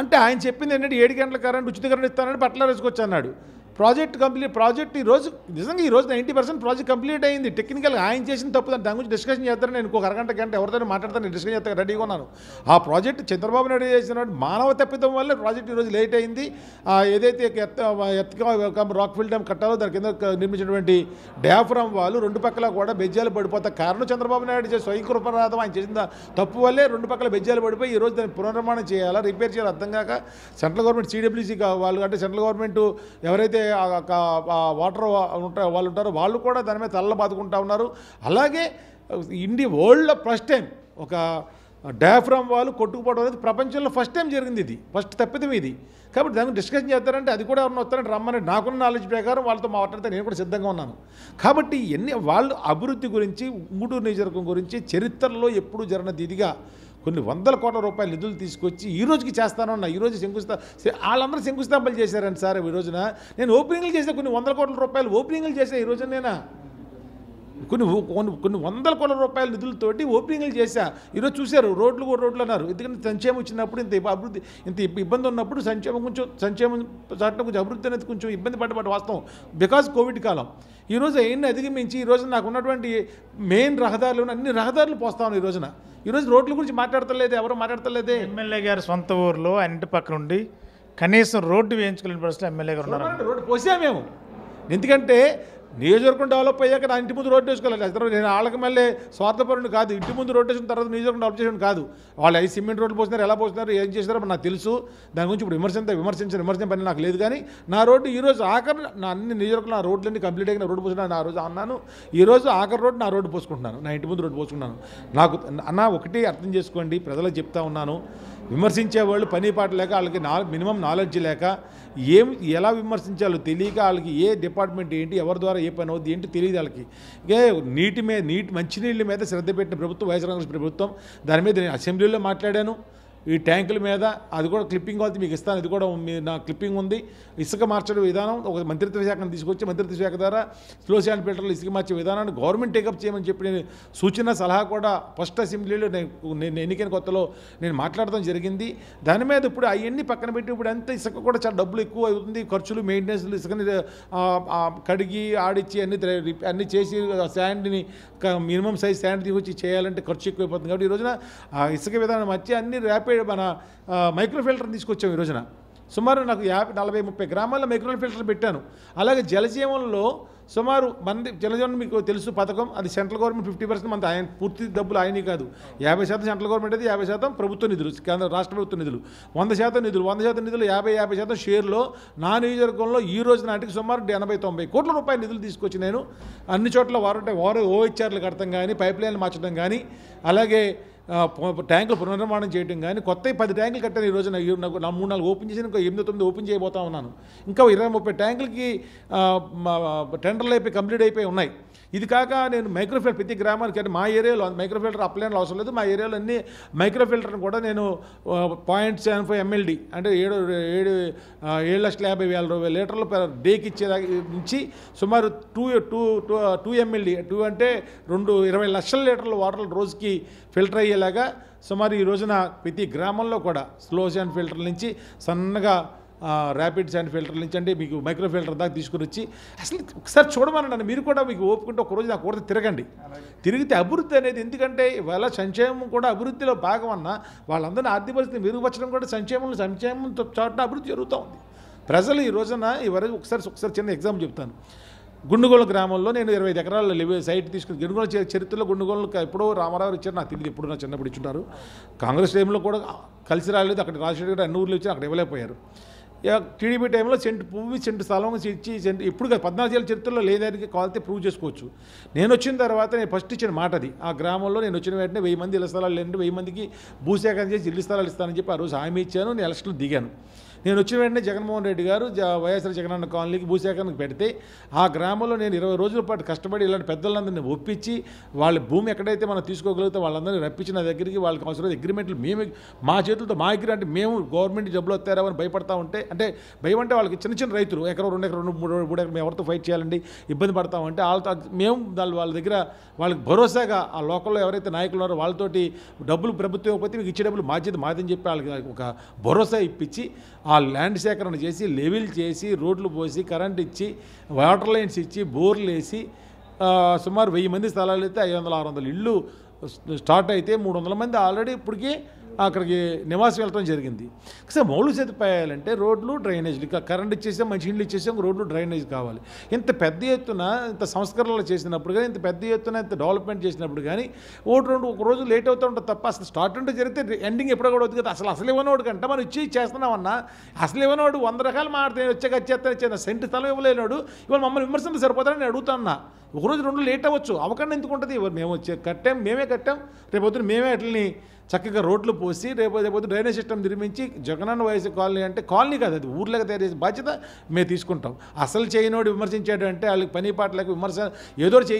అంటే ఆయన చెప్పింది ఏంటంటే 7 గంటల కరెంట్ ఉచిత కరెంట్ ఇస్తానని బట్టలు ఆరేసుకోవచ్చు అన్నాడు. ప్రాజెక్ట్ ఈరోజు నిజంగా 90% ప్రాజెక్ట్ కంప్లీట్ అయింది. టెక్నికల్గా ఆయన చేసిన తప్పు, దాని గురించి డిస్కషన్ చేస్తాను. నేను ఇంకొక గంట ఎవరితో మాట్లాడతాను, డిస్కషన్ చేస్తాను, రెడీగా ఉన్నాను. ఆ ప్రాజెక్ట్ చంద్రబాబు నాయుడు చేసిన మానవ తప్పిదం వల్ల ప్రాజెక్ట్ ఈరోజు లేట్ అయింది. ఏదైతే రాక్ఫిల్ డ్యామ్ కట్టాలో దాని కింద నిర్మించినటువంటి డయాఫ్రామ్ వాళ్ళు 2 పక్కల కూడా బెజ్జాలు పడిపోతా కారణం చంద్రబాబు నాయుడు చేసే స్వయంకృపరాధం. ఆయన చేసిన తప్పు వల్లే 2 పక్కల బెజ్జాలు పడిపోయి ఈరోజు దాన్ని పునర్నిర్మాణం చేయాలా, రిపేర్ చేయాలి అర్థం కాక సెంట్రల్ గవర్నమెంట్ CWC వాళ్ళు, అంటే సెంట్రల్ గవర్నమెంట్ ఎవరైతే వాటర్ వాళ్ళు ఉంటారో వాళ్ళు కూడా దాని మీద తల్ల బాదుకుంటా ఉన్నారు. అలాగే వరల్డ్లో ఫస్ట్ టైం ఒక డయాఫ్రామ్ వాళ్ళు కొట్టుకుపోవడం అనేది ప్రపంచంలో ఫస్ట్ టైం జరిగింది. ఇది ఫస్ట్ తప్పిదం ఇది. కాబట్టి దాన్ని డిస్కషన్ చేస్తారంటే అది కూడా ఎవరైనా వస్తారంటే రమ్మని నాకున్న నాలెడ్జ్ ప్రకారం వాళ్ళతో మాట్లాడితే నేను కూడా సిద్ధంగా ఉన్నాను. కాబట్టి వాళ్ళు అభివృద్ధి గురించి, గూడూరు నియోజకవర్గం గురించి చరిత్రలో ఎప్పుడు జరగనిది ఇదిగా కొన్ని 100 కోట్ల రూపాయల నిధులు తీసుకొచ్చి ఈ రోజుకి చేస్తానన్నా. ఈరోజు వాళ్ళందరూ శంకుస్థాపనలు చేశారండి సార్. ఈ రోజున నేను ఓపెనింగ్లు చేసే కొన్ని 100 కోట్ల రూపాయలు ఓపెనింగ్లు చేసే ఈ రోజున నేను కొన్ని 100 కోట్ల రూపాయల నిధులతోటి ఓపెనింగ్లు చేశా. ఈరోజు చూశారు రోడ్లు అన్నారు. ఎందుకంటే సంక్షేమం వచ్చినప్పుడు ఇంత ఇబ్బంది ఉన్నప్పుడు సంక్షేమం చాటున కొంచెం అభివృద్ధి అనేది కొంచెం ఇబ్బంది పడ్డ వాస్తవం, బికాజ్ కోవిడ్ కాలం. ఈరోజు ఎన్ని అధిగమించి ఈ రోజు నాకు ఉన్నటువంటి మెయిన్ రహదారులు అన్ని రహదారులు పోస్తాను. ఈరోజు రోడ్ల గురించి మాట్లాడతలేదే, ఎవరు మాట్లాడతలేదే. ఎమ్మెల్యే గారి సొంత ఊరిలో ఇంటి పక్క నుండి కనీసం రోడ్డు వేయించుకోలేని పరిస్థితి ఎమ్మెల్యే గారు ఉన్నారు. రోడ్డు పోసా మేము. ఎందుకంటే నియోజకవర్గం డెవలప్ అయ్యాక నా ఇంటి ముందు రోడ్డు వేసుకోవాలి. అసలు నేను వాళ్ళకి మళ్ళీ స్వార్థపరుని కాదు. ఇంటి ముందు రోడ్డు వేసిన తర్వాత నియోజకవర్గం డెవలప్ చేసిన కాదు. వాళ్ళు ఐదు సిమెంట్ రోడ్లు పోస్తున్నారు, ఎలా పోస్తున్నారు, ఏం చేస్తున్నారో నాకు తెలుసు. దాని గురించి ఇప్పుడు విమర్శించిన పని నాకు లేదు. కానీ నా రోడ్డు ఈరోజు ఆఖరి నా అన్ని నియోజకవర్గం నా రోడ్లన్నీ కంప్లీట్ అయిన రోడ్డు పోసుకున్నాను. ఆ రోజు అన్నాను, ఈరోజు ఆఖరి రోడ్డు నా రోడ్డు పోసుకుంటున్నాను, నా ఇంటి ముందు రోడ్డు పోసుకున్నాను. నాకు అన్న ఒకటి అర్థం చేసుకోండి, ప్రజలకు చెప్తా ఉన్నాను, విమర్శించేవాళ్ళు పని పాట లేక, వాళ్ళకి మినిమం నాలెడ్జ్ లేక, ఎలా విమర్శించాలో తెలియక, వాళ్ళకి ఏ డిపార్ట్మెంట్ ఏంటి, ఎవరి ద్వారా ఏ పని అవుద్ది ఏంటి తెలియదు వాళ్ళకి. నీటి మంచినీళ్ళ మీద శ్రద్ధ పెట్టిన ప్రభుత్వం వైఎస్ఆర్ కాంగ్రెస్ ప్రభుత్వం. దాని మీద నేను అసెంబ్లీలో మాట్లాడాను. ఈ ట్యాంకుల మీద అది కూడా క్లిప్పింగ్ అవుతుంది, మీకు ఇస్తాను. ఇది కూడా నా క్లిప్పింగ్ ఉంది. ఇసుక మార్చడం విధానం ఒక మంత్రిత్వ శాఖను తీసుకొచ్చి మంత్రిత్వ శాఖ ద్వారా స్లో శాండ్ ఫిల్టర్లు ఇసుక మార్చే విధానాన్ని గవర్నమెంట్ టేకప్ చేయమని చెప్పి నేను సూచన సలహా కూడా ఫస్ట్ అసెంబ్లీలో నేను ఎన్నికైన కొత్తలో నేను మాట్లాడడం జరిగింది. దాని మీద ఇప్పుడు అవన్నీ పక్కన పెట్టి ఇప్పుడు అంత ఇసుక కూడా చాలా డబ్బులు ఎక్కువ అవుతుంది, ఖర్చులు, మెయింటెనెన్స్లు, ఇసుకని కడిగి ఆడిచ్చి అన్ని చేసి శాండ్ని మినిమం సైజ్ శాండ్ తీసుకొచ్చి చేయాలంటే ఖర్చు ఎక్కువైపోతుంది. కాబట్టి ఈ రోజున ఇసుక విధానం వచ్చి అన్ని ర్యాపిడ్ మన మైక్రో ఫిల్టర్ తీసుకొచ్చాం. ఈ రోజున సుమారు నాకు 40-30 గ్రామాల్లో మైక్రో ఫిల్టర్ పెట్టాను. అలాగే జలజీవనంలో సుమారు జలజీవనం మీకు తెలుసు పథకం, అది సెంట్రల్ గవర్నమెంట్ 50% మంది ఆయన పూర్తి డబ్బులు ఆయనే కాదు, 50% సెంట్రల్ గవర్నమెంట్ అది, 50% ప్రభుత్వ నిధులు, కేంద్ర రాష్ట్ర ప్రభుత్వ నిధులు, 100% నిధులు 50% షేర్లో నా నియోజకవర్గంలో ఈ రోజు నాటికి సుమారు 80-90 కోట్ల రూపాయల నిధులు తీసుకొచ్చి నేను అన్ని చోట్ల వారు ఓహెచ్ఆర్లు కడతాం కానీ, పైప్ లైన్లు మార్చడం కానీ, అలాగే ట్యాంకులు పునర్నిర్మాణం చేయడం కానీ, కొత్త 10 ట్యాంకులు కట్టాను. ఈ రోజున నాకు 3-4 ఓపెన్ చేసి ఇంకా 8-9 ఓపెన్ చేయబోతా ఉన్నాను. ఇంకా 20-30 ట్యాంకులకి టెండర్లు అయిపోయి కంప్లీట్ అయిపోయి ఉన్నాయి. ఇది కాక నేను మైక్రోఫిల్టర్ ప్రతి గ్రామానికి, అంటే మా ఏరియాలో మైక్రోఫిల్టర్ అప్లైన్లు అవసరం లేదు, మా ఏరియాలో అన్ని మైక్రోఫిల్టర్ని కూడా నేను 0.75 MLD అంటే 7,50,000 లీటర్లు పర్ డేకి ఇచ్చే నుంచి సుమారు 2 MLD 2 అంటే 20 లక్షల లీటర్ల వాటర్ రోజుకి ఫిల్టర్ అయ్యేలాగా సుమారు ఈ రోజున ప్రతి గ్రామంలో కూడా స్లో శాండ్ ఫిల్టర్ నుంచి సన్నగా ర్యాపిడ్ శాండ్ ఫిల్టర్ నుంచి అంటే మీకు మైక్రో ఫిల్టర్ దాకా తీసుకుని వచ్చి అసలు ఒకసారి చూడమనండి. మీరు కూడా మీకు ఓపుకుంటే ఒకరోజు నాకు కూడా తిరగండి. తిరిగితే అభివృద్ధి అనేది, ఎందుకంటే ఇవాళ సంక్షేమం కూడా అభివృద్ధిలో భాగం అన్న, వాళ్ళందరినీ ఆర్థిక పరిస్థితిని మెరుగుపరచడం కూడా సంక్షేమంతో చాటున అభివృద్ధి జరుగుతూ ఉంది. ప్రజలు ఈ రోజున ఇవరకు ఒకసారి చిన్న ఎగ్జాంపుల్ చెప్తాను. గుండుగోళ గ్రామంలో నేను 25 ఎకరాల సైట్ తీసుకుని, గుండుగోళ చరిత్రలో గుండుగోళకు ఎప్పుడో రామారావు ఇచ్చారు, నాకు తెలియదు, ఎప్పుడు నా చిన్నప్పుడు ఇచ్చుంటారు. కాంగ్రెస్ టైంలో కూడా కలిసి రాలేదు, అక్కడ రాజశేఖర్ గారు అన్ని ఊర్లు ఇచ్చి అక్కడ ఇవ్వలేకపోయారు. టీడీపీ టైంలో సెంటు పువ్వు సెంటు స్థలం ఇచ్చి ఇప్పుడు 14 ఏళ్ళ చరిత్రలో లేదానికి కావాలితే ప్రూవ్ చేసుకోవచ్చు. నేను వచ్చిన తర్వాత నేను ఫస్ట్ ఇచ్చిన మాట అది. ఆ గ్రామంలో నేను వచ్చిన వెంటనే 1000 మంది ఇళ్ల స్థలాలు లేదంటే 1000 మందికి భూసేకరణ చేసి ఇల్లు స్థలాలు ఇస్తానని చెప్పి ఆ రోజు హామీ ఇచ్చాను. నేను ఎలక్షన్లో దిగాను. నేను వచ్చిన వెంటనే జగన్మోహన్ రెడ్డి గారు వైఎస్ఆర్ జగనన్న కాలనీకి భూసేకరణకు పెడితే ఆ గ్రామంలో నేను 20 రోజుల పాటు కష్టపడి ఇలాంటి పెద్దలందరినీ ఒప్పించి వాళ్ళ భూమి ఎక్కడైతే మనం తీసుకోగలిగితే వాళ్ళందరినీ రప్పించిన దగ్గరికి వాళ్ళకి అవసరం అగ్రిమెంట్లు మేము మా చేతులతో మా అగ్రిమెంట్ మేము గవర్నమెంట్ జబ్బులు వస్తారా అని భయపడతా ఉంటే, అంటే భయం అంటే వాళ్ళకి చిన్న రైతులు 1 ఎకరం 2 ఎకరం 3 ఎకరం మేము ఎవరితో ఫైట్ చేయాలండి, ఇబ్బంది పడతామంటే వాళ్ళతో మేము వాళ్ళ దగ్గర వాళ్ళకి భరోసాగా ఆ లోకల్లో ఎవరైతే నాయకులు ఉన్నారో వాళ్ళతోటి డబ్బులు ప్రభుత్వం ఇవ్వకపోతే మీకు ఇచ్చే డబ్బులు బాధ్యత మాదని చెప్పి వాళ్ళకి ఒక భరోసా ఇప్పించి ఆ ల్యాండ్ సేకరణ చేసి లెవెల్ చేసి రోడ్లు పోసి కరెంట్ ఇచ్చి వాటర్ లైన్స్ ఇచ్చి బోర్లు వేసి సుమారు 1000 మంది స్థలాలు అయితే 500-600 ఇళ్ళు స్టార్ట్ అయితే 300 మంది ఆల్రెడీ ఇప్పటికీ అక్కడికి నివాసం వెళ్ళడం జరిగింది. అసలు మౌలిక సదుపాయాలంటే రోడ్లు, డ్రైనేజీలు, ఇక కరెంట్ ఇచ్చేసాం, మంచి ఇళ్ళు ఇచ్చేసాం, రోడ్లు డ్రైనేజ్ కావాలి. ఇంత పెద్ద ఎత్తున ఇంత సంస్కరణలు చేసినప్పుడు కానీ, ఇంత పెద్ద ఎత్తున ఇంత డెవలప్మెంట్ చేసినప్పుడు కానీ ఒక రోజు లేట్ అవుతూ ఉంటుంది తప్ప అసలు స్టార్ట్ ఉంటే జరిగితే ఎండింగ్ ఎప్పుడో కూడా అవుతుంది కదా. అసలు ఇవ్వనోడు కంటే మనం ఇచ్చి చేస్తున్నామన్నా, అసలు ఇవ్వనోడు 100 రకాలు మాట్లాడితే వచ్చేస్తాను సెంటు స్థలం ఇవ్వలేనోడు ఇవాళ మమ్మల్ని విమర్శలు సరిపోతారని నేను అడుగుతున్నా. ఒకరోజు 2 లేట్ అవ్వచ్చు, అవకాశం ఎందుకు ఉంటుంది? మేము మేమే కట్టాం, రేపొద్దున మేమే అట్లని చక్కగా రోడ్లు పోసి రేపు డ్రైనేజ్ సిస్టమ్ నిర్మించి జగనన్న వయసు కాలనీ అంటే కాలనీ కాదు, అది ఊర్లోకి తయారు చేసే బాధ్యత మేము తీసుకుంటాం. అసలు చేయనోడు విమర్శించాడు అంటే వాళ్ళకి పని పాటలకు విమర్శ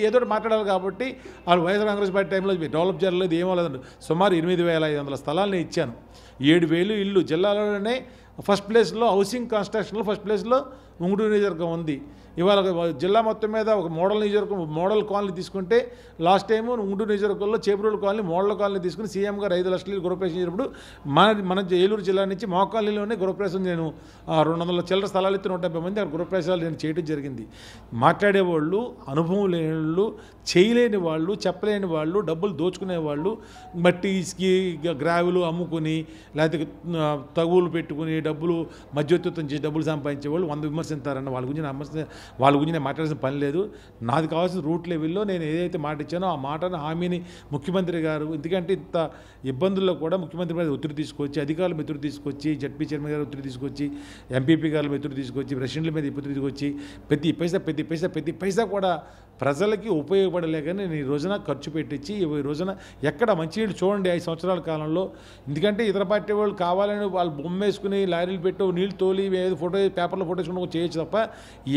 ఏదో మాట్లాడాలి. కాబట్టి వాళ్ళు వైఎస్ఆర్ కాంగ్రెస్ పార్టీ టైంలో డెవలప్ జరగలేదు, ఏమో లేదండి. సుమారు 8,500 స్థలాలను ఇచ్చాను. 7,000 ఇళ్ళు జిల్లాలోనే ఫస్ట్ ప్లేస్లో హౌసింగ్ కన్స్ట్రక్షన్లో ఫస్ట్ ప్లేస్లో ఉంగుటూరు నియోజకవర్గం ఉంది. ఇవాళ జిల్లా మొత్తం మీద ఒక మోడల్ కాలనీ తీసుకుంటే లాస్ట్ టైం ఉంగుటూరు నియోజకవర్గంలో చేపూరు కాలనీ మోడల్ కాలనీ తీసుకుని సీఎం గారు 5 లక్షలు గృహప్రవేశం చేసినప్పుడు మన ఏలూరు జిల్లా నుంచి మా కాలనీలోనే గృహప్రవేశం నేను 200 చిల్లర స్థలాలు ఎత్తి 150 మంది అక్కడ గృహప్రవేశాలు నేను చేయడం జరిగింది. మాట్లాడేవాళ్ళు, అనుభవం లేని వాళ్ళు, చేయలేని వాళ్ళు, చెప్పలేని వాళ్ళు, డబ్బులు దోచుకునేవాళ్ళు, మట్టి ఇసుకి గ్రావులు అమ్ముకుని లేకపోతే తగులు పెట్టుకుని డబ్బులు మధ్యవర్తిత్వం చేసి డబ్బులు సంపాదించేవాళ్ళు 100 విమర్శిస్తారన్న వాళ్ళ గురించి వాళ్ళ గురించి నేను మాట్లాడాల్సిన పని లేదు. నాది కావాల్సిన రూట్ లెవెల్లో నేను ఏదైతే మాట ఇచ్చానో ఆ మాటను హామీని ముఖ్యమంత్రి గారు, ఎందుకంటే ఇంత ఇబ్బందుల్లో కూడా ముఖ్యమంత్రి మీద ఒత్తిడి తీసుకొచ్చి, అధికారుల మీద ఒత్తిడి తీసుకొచ్చి, జడ్పీ చైర్మన్ గారు ఒత్తిడి తీసుకొచ్చి, ఎంపీపీ గారి మీద ఒత్తిడి తీసుకొచ్చి, ప్రెసిడెంట్ల మీద ఒత్తిడి తీసుకొచ్చి ప్రతి పైసా కూడా ప్రజలకి ఉపయోగపడలే కానీ నేను ఈ రోజున ఖర్చు పెట్టించి ఈ రోజున ఎక్కడ మంచినీళ్ళు చూడండి 5 సంవత్సరాల కాలంలో. ఎందుకంటే ఇతర పార్టీ వాళ్ళు కావాలని వాళ్ళు బొమ్మ వేసుకుని లారీలు పెట్టు నీళ్ళు తోలి ఏదో పేపర్లో ఫోటో వేసుకుని చేయొచ్చు తప్ప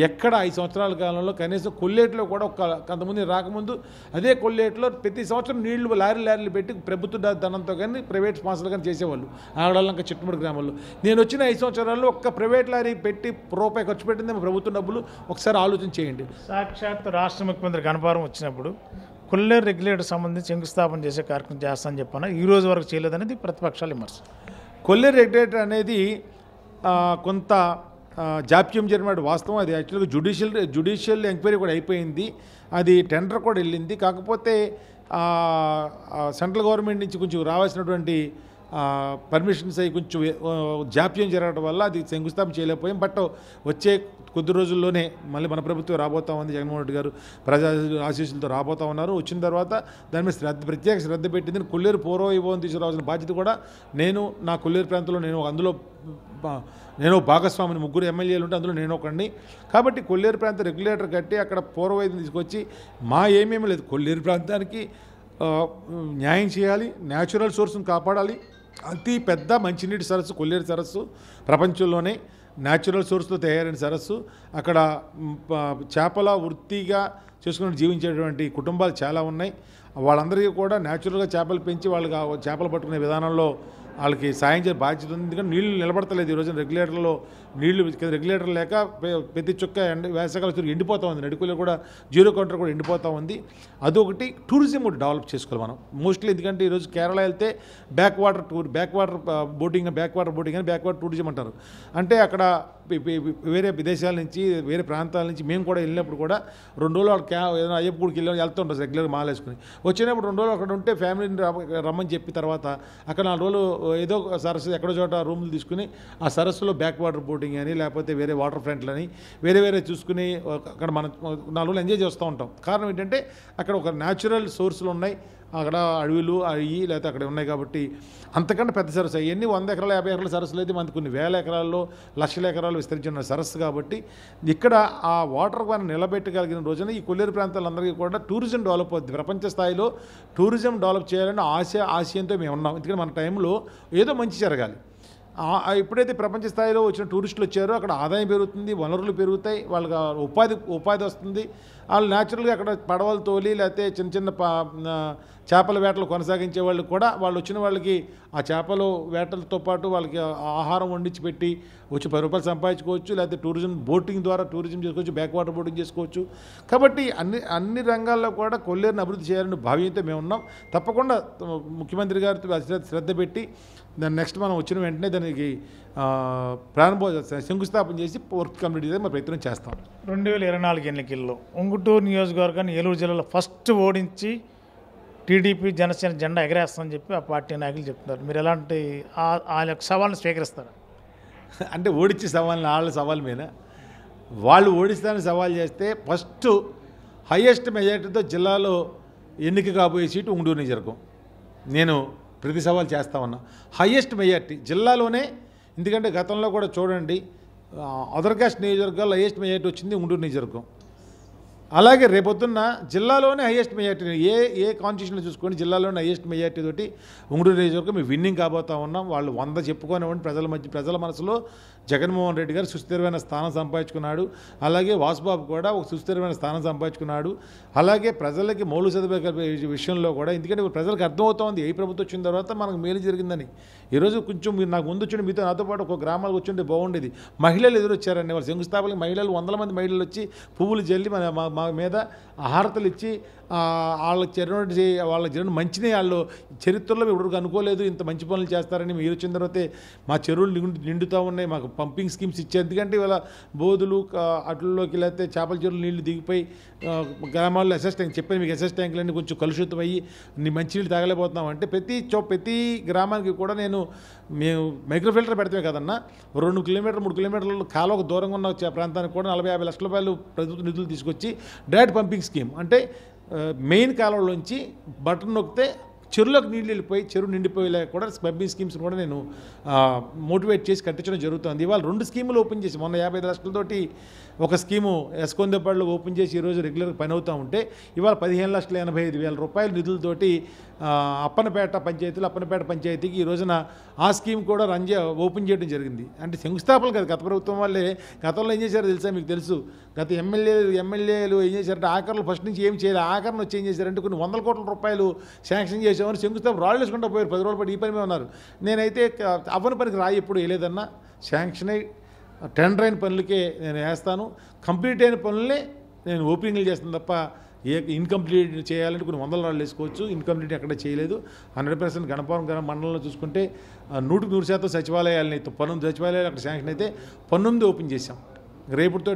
ఎక్కడ 5 సంవత్సరాల కాలంలో కనీసం కొల్లేట్లో కూడా కొంతమంది రాకముందు అదే కొల్లేట్లో ప్రతి సంవత్సరం నీళ్లు లారీలు పెట్టి ప్రభుత్వ ధనంతో కానీ ప్రైవేట్ స్పాన్సర్ కానీ చేసేవాళ్ళు ఆడవాళ్ళంక చిట్టుముడి గ్రామంలో. నేను వచ్చిన 5 సంవత్సరాల్లో ఒక్క ప్రైవేట్ లారీ పెట్టి రూపాయి ఖర్చు పెట్టింది ప్రభుత్వం డబ్బులు ఒకసారి ఆలోచన చేయండి. సాక్షాత్ రాష్ట్ర ముఖ్యమంత్రి గణపారం వచ్చినప్పుడు కొల్లేరు రెగ్యులేటర్ సంబంధించి శంకుస్థాపన చేసే కార్యక్రమం చేస్తానని చెప్పాను, ఈ రోజు వరకు చేయలేదనేది ప్రతిపక్షాల విమర్శ. కొల్లేరు రెగ్యులేటర్ అనేది కొంత జాప్యం జరిగిన వాస్తవం. అది యాక్చువల్గా జ్యుడిషియల్ ఎంక్వైరీ కూడా అయిపోయింది, అది టెండర్ కూడా వెళ్ళింది. కాకపోతే సెంట్రల్ గవర్నమెంట్ నుంచి కొంచెం రావాల్సినటువంటి పర్మిషన్స్ అవి కొంచెం జాప్యం జరగడం వల్ల అది శంకుస్థాపన చేయలేకపోయాం. బట్ వచ్చే కొద్ది రోజుల్లోనే మళ్ళీ మన ప్రభుత్వం రాబోతా ఉంది. జగన్మోహన్ రెడ్డి గారు ప్రజా ఆశీస్సులతో రాబోతా ఉన్నారు. వచ్చిన తర్వాత దాని మీద ప్రత్యేక శ్రద్ధ పెట్టింది. కొల్లేరు పూర్వ వైభవం తీసుకురావాల్సిన బాధ్యత కూడా నా కొల్లేరు ప్రాంతంలో నేను భాగస్వామిని, 3 ఎమ్మెల్యేలు ఉంటే అందులో నేను ఒకడిని. కాబట్టి కొల్లేరు ప్రాంత రెగ్యులేటర్ కట్టి అక్కడ పూర్వవైద్యం తీసుకొచ్చి ఏమేమీ లేదు, కొల్లేరు ప్రాంతానికి న్యాయం చేయాలి, న్యాచురల్ సోర్స్ని కాపాడాలి. అతి పెద్ద మంచినీటి సరస్సు కొల్లేరు సరస్సు, ప్రపంచంలోనే న్యాచురల్ సోర్స్తో తయారైన సరస్సు. అక్కడ చేపల వృత్తిగా చేసుకుని జీవించేటువంటి కుటుంబాలు చాలా ఉన్నాయి. వాళ్ళందరికీ కూడా న్యాచురల్గా చేపలు పెంచి వాళ్ళకి చేపలు పట్టుకునే విధానంలో వాళ్ళకి సాయం చేసే బాధ్యత ఉంది. ఎందుకంటే నీళ్లు నిలబడతలేదు ఈ రోజున రెగ్యులేటర్లో, నీళ్లు రెగ్యులేటర్ లేక ప్రతి చుక్క వేసవికాలం ఎండిపోతూ ఉంది. నడుకులో కూడా జీరో కౌంటర్ కూడా ఎండిపోతూ ఉంది. అదొకటి. టూరిజం కూడా డెవలప్ చేసుకోవాలి మనం మోస్ట్లీ. ఎందుకంటే ఈరోజు కేరళ వెళ్తే బ్యాక్ వాటర్ బోటింగ్ అని బ్యాక్ వాటర్ టూరిజం అంటారు. అంటే అక్కడ వేరే విదేశాల నుంచి వేరే ప్రాంతాల నుంచి మేము కూడా వెళ్ళినప్పుడు కూడా 2 రోజులు ఏదైనా అయ్యప్ప గుడికి వెళ్తుంటారు రెగ్యులర్ మాలేసుకుని. వచ్చినప్పుడు 2 రోజులు అక్కడ ఉంటే ఫ్యామిలీని రమ్మని చెప్పి తర్వాత అక్కడ 4 రోజులు ఏదో సరస్సు ఎక్కడో చోట రూములు తీసుకుని ఆ సరస్సులో బ్యాక్ వాటర్ బోటింగ్ అని లేకపోతే వేరే వాటర్ ఫ్రంట్లని వేరే చూసుకుని అక్కడ మనం 4 రోజులు ఎంజాయ్ చేస్తూ ఉంటాం. కారణం ఏంటంటే అక్కడ ఒక న్యాచురల్ సోర్సులు ఉన్నాయి, అక్కడ అడవులు అవి లేకపోతే అక్కడ ఉన్నాయి. కాబట్టి అంతకంటే పెద్ద సరస్సు అవన్నీ 100 ఎకరాలు 50 ఎకరాల సరస్సులు అయితే మనకు కొన్ని వేల ఎకరాల్లో లక్షల ఎకరాలు విస్తరించిన సరస్సు. కాబట్టి ఇక్కడ ఆ వాటర్ మనం నిలబెట్టగలిగిన రోజున ఈ కొల్లేరు ప్రాంతాలందరికీ కూడా టూరిజం డెవలప్ అవుతుంది. ప్రపంచ స్థాయిలో టూరిజం డెవలప్ చేయాలని ఆశయంతో మేము ఉన్నాం. ఎందుకంటే మన టైంలో ఏదో మంచి జరగాలి. ఎప్పుడైతే ప్రపంచ స్థాయిలో వచ్చిన టూరిస్టులు వచ్చారో అక్కడ ఆదాయం పెరుగుతుంది, వనరులు పెరుగుతాయి, వాళ్ళకి ఉపాధి వస్తుంది. వాళ్ళు న్యాచురల్గా అక్కడ పడవలు తోలి లేకపోతే చిన్న చేపల వేటలు కొనసాగించే వాళ్ళు కూడా వాళ్ళు వచ్చిన వాళ్ళకి ఆ చేపల వేటలతో పాటు వాళ్ళకి ఆహారం వండించి పెట్టి వచ్చి 10 రూపాయలు సంపాదించుకోవచ్చు. లేకపోతే టూరిజం బోటింగ్ ద్వారా టూరిజం చేసుకోవచ్చు, బ్యాక్ వాటర్ బోటింగ్ చేసుకోవచ్చు. కాబట్టి అన్ని రంగాల్లో కూడా కొల్లేరుని అభివృద్ధి చేయాలని భావ్యంతో మేము ఉన్నాం. తప్పకుండా ముఖ్యమంత్రి గారితో శ్రద్ధ పెట్టి దాన్ని నెక్స్ట్ మనం వచ్చిన వెంటనే దానికి శంకుస్థాపన చేసి వర్క్ కంప్లీట్ చేసి మనం ప్రయత్నం చేస్తాం. 2024 ఎన్నికల్లో ఉంగుటూరు నియోజకవర్గాన్ని ఏలూరు జిల్లాలో ఫస్ట్ ఓడించి టీడీపీ జనసేన జెండా ఎగరేస్తామని చెప్పి ఆ పార్టీ నాయకులు చెప్తున్నారు. మీరు ఎలాంటి ఆ యొక్క సవాల్ని స్వీకరిస్తారు? అంటే ఓడించే సవాల్ని వాళ్ళ సవాల్ మీద వాళ్ళు ఓడిస్తానని సవాల్ చేస్తే ఫస్ట్ హయ్యెస్ట్ మెజారిటీతో జిల్లాలో ఎన్నిక కాబోయే సీటు ఉంగుటూరు నియోజకవర్గం. నేను ప్రతి సవాల్ చేస్తా ఉన్నా. హయ్యెస్ట్ మెజారిటీ జిల్లాలోనే. ఎందుకంటే గతంలో కూడా చూడండి అదర్ కాస్ట్ నియోజకవర్గాల్లో హయ్యెస్ట్ మెజారిటీ వచ్చింది ఉంగుటూరు నియోజకవర్గం. అలాగే రేపొద్దున్న జిల్లాలోనే హయ్యెస్ట్ మెజారిటీ ఏ కాన్స్టిట్యూషన్లో చూసుకోండి జిల్లాలోనే హయ్యెస్ట్ మెజారిటీ తోటి ఉంగుటూరు నియోజకవర్గం మేము విన్నింగ్ కాబోతా ఉన్నాం. వాళ్ళు 100 చెప్పుకోనివ్వండి ప్రజల మనసులో జగన్మోహన్ రెడ్డి గారు సుస్థిరమైన స్థానం సంపాదించుకున్నాడు. అలాగే వాసుబాబు కూడా ఒక సుస్థిరమైన స్థానం సంపాదించుకున్నాడు. అలాగే ప్రజలకి మౌలిక సదుపాయాల విషయంలో కూడా, ఎందుకంటే ప్రజలకు అర్థమవుతోంది ఏ ప్రభుత్వం వచ్చిన తర్వాత మనకు మేలు జరిగిందని. ఈరోజు కొంచెం మీరు నాకు ముందు వచ్చి మీతో నాతో పాటు ఒక గ్రామాలకు వచ్చి ఉంటే బాగుండేది. మహిళలు ఎదురొచ్చారండి. వాళ్ళు శంకుస్థాపనకి మహిళలు 100 మంది మహిళలు వచ్చి పువ్వులు జల్లి మా మా మీద ఆహారతలు ఇచ్చి వాళ్ళ జరిగిన మంచిని వాళ్ళు చరిత్రలో ఎవరికి అనుకోలేదు, ఇంత మంచి పనులు చేస్తారని. మీరు వచ్చిన తర్వాతే మా చెరువులు నిండుతూ ఉన్నాయి, మాకు పంపింగ్ స్కీమ్స్ ఇచ్చారు. ఎందుకంటే ఇవాళ బోధులు అట్లలోకి లేకపోతే చేపల చెరువులు నీళ్లు దిగిపోయి గ్రామాల్లో ఎస్ఎస్ ట్యాంక్ చెప్పాను మీకు, ఎస్ఎస్ ట్యాంకులన్నీ కొంచెం కలుషితం అయ్యి మంచినీళ్ళు తాగలేకపోతున్నాం. అంటే ప్రతి గ్రామానికి కూడా మేము మైక్రోఫిల్టర్ పెడతామే కదన్నా, 2 కిలోమీటర్లు 3 కిలోమీటర్ల కాలువకు దూరంగా ఉన్న ప్రాంతానికి కూడా 40-50 లక్షల రూపాయలు ప్రభుత్వ నిధులు తీసుకొచ్చి డైరెక్ట్ పంపింగ్ స్కీమ్, అంటే మెయిన్ కాలువలోంచి బటన్ నొక్కితే చెరువులోకి నీళ్ళు వెళ్ళిపోయి చెరువు నిండిపోయేలా కూడా పంపింగ్ స్కీమ్స్ కూడా నేను మోటివేట్ చేసి కట్టించడం జరుగుతుంది. ఇవాళ 2 స్కీములు ఓపెన్ చేసి మొన్న 55 లక్షలతోటి ఒక స్కీము ఎస్కొందేపాడులో ఓపెన్ చేసి ఈరోజు రెగ్యులర్గా పని అవుతూ ఉంటే ఇవాళ 15,85,000 రూపాయల నిధులతోటి అప్పన్నపేట పంచాయతీకి ఈ రోజున ఆ స్కీమ్ కూడా ఓపెన్ చేయడం జరిగింది. అంటే శంకుస్థాపన కదా, గత ప్రభుత్వం వాళ్ళే గతంలో ఏం చేశారో తెలుసా మీకు తెలుసు. గత ఎమ్మెల్యేలు ఏం చేశారంటే ఆఖరులు ఫస్ట్ నుంచి ఏం చేయలేదు, ఆఖరణ వచ్చి ఏం చేశారంటే కొన్ని 100 కోట్ల రూపాయలు శాంక్షన్ చేసామని శంకుస్థాపన రాళ్ళు వేసుకుంటూ పోయారు. 10 రోజుల పాటు ఈ పని మీద ఉన్నారు. నేనైతే అవ్వని పనికి రాయి ఎప్పుడు వేయలేదన్నా, శాంక్షన్ అయి టెండర్ అయిన పనులకే నేను వేస్తాను, కంప్లీట్ అయిన పనులనే నేను ఓపెనింగ్లు చేస్తాను తప్ప ఇన్కంప్లీట్ చేయాలంటే కొన్ని 100 రాళ్ళు వేసుకోవచ్చు, ఇన్కంప్లీట్ ఎక్కడ చేయలేదు. 100% గణపవరం మండలంలో చూసుకుంటే 100% సచివాలయాలని సచివాలయాలు అక్కడ శాంక్షన్ అయితే 19 ఓపెన్ చేశాం. రేపుతో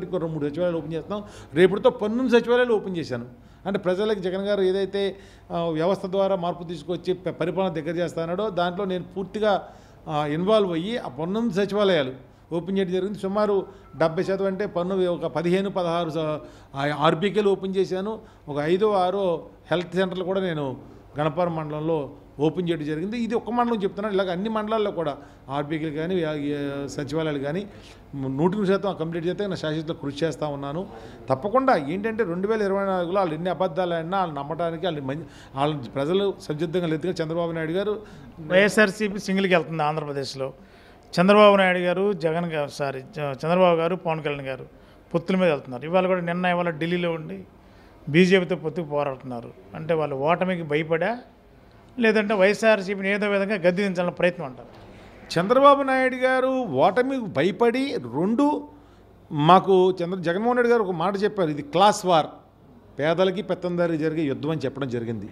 ఇంకో 2-3 సచివాలయాలు ఓపెన్ చేస్తాం. రేపుతో 19 సచివాలయాలు ఓపెన్ చేశాను. అంటే ప్రజలకు జగన్ గారు ఏదైతే వ్యవస్థ ద్వారా మార్పు తీసుకొచ్చి పరిపాలన దగ్గర చేస్తానో దాంట్లో నేను పూర్తిగా ఇన్వాల్వ్ అయ్యి ఆ 19 సచివాలయాలు ఓపెన్ చేయడం జరిగింది. సుమారు 70% అంటే ఒక 15-16 ఆర్బీకేలు ఓపెన్ చేశాను. ఒక 5-6 హెల్త్ సెంటర్లు కూడా నేను గణపవరం మండలంలో ఓపెన్ చేయడం జరిగింది. ఇది ఒక్క మండలం చెప్తున్నాను, ఇలాగ అన్ని మండలాల్లో కూడా ఆర్బీకేలు కానీ సచివాలయాలు కానీ 100% కంప్లీట్ చేస్తే నా శాశ్వత కృషి చేస్తూ ఉన్నాను. తప్పకుండా ఏంటంటే 2024లో వాళ్ళు ఎన్ని అబద్ధాలు అయినా వాళ్ళు నమ్మడానికి వాళ్ళ ప్రజలు సంసిద్ధంగా లేదు. చంద్రబాబు నాయుడు గారు వైఎస్ఆర్సీపీ సింగిల్కి వెళ్తుంది ఆంధ్రప్రదేశ్లో. చంద్రబాబు నాయుడు గారు చంద్రబాబు గారు పవన్ కళ్యాణ్ గారు పొత్తుల మీద వెళ్తున్నారు. ఇవాళ ఢిల్లీలో ఉండి బీజేపీతో పొత్తుకు పోరాడుతున్నారు. అంటే వాళ్ళు ఓటమికి భయపడా లేదంటే వైఎస్ఆర్సీపీని ఏదో విధంగా గద్దె దించాలన్న ప్రయత్నం అంటారు. చంద్రబాబు నాయుడు గారు ఓటమికి భయపడి మాకు జగన్మోహన్ రెడ్డి గారు ఒక మాట చెప్పారు, ఇది క్లాస్ వార్, పేదలకి పెత్తందారికి జరిగే యుద్ధం అని చెప్పడం జరిగింది.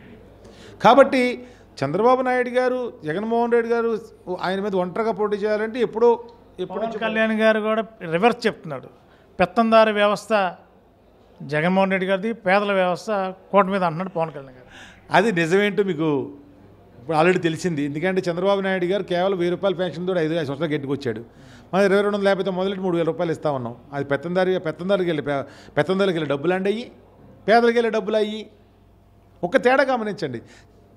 కాబట్టి చంద్రబాబు నాయుడు గారు జగన్మోహన్ రెడ్డి గారు ఆయన మీద ఒంటరిగా పోటీ చేయాలంటే ఎప్పుడో పవన్ కళ్యాణ్ గారు కూడా రివర్స్ చెప్తున్నాడు. పెత్తందారి వ్యవస్థ జగన్మోహన్ రెడ్డి గారిది, పేదల వ్యవస్థ కోట మీద అంటున్నాడు పవన్ కళ్యాణ్ గారు. అది నిజమేంటో మీకు ఇప్పుడు ఆల్రెడీ తెలిసింది. ఎందుకంటే చంద్రబాబు నాయుడు గారు కేవలం 1000 రూపాయల పెన్షన్తో 5 సంవత్సరాలు గెట్టుకొచ్చాడు. మనం 2200 లేకపోతే మొదలెట్టి 3000 రూపాయలు ఇస్తా ఉన్నాం. అది పెత్తందారికి వెళ్ళి డబ్బులు అయ్యి పేదలకు వెళ్ళే డబ్బులు అయ్యి. ఒక తేడా గమనించండి,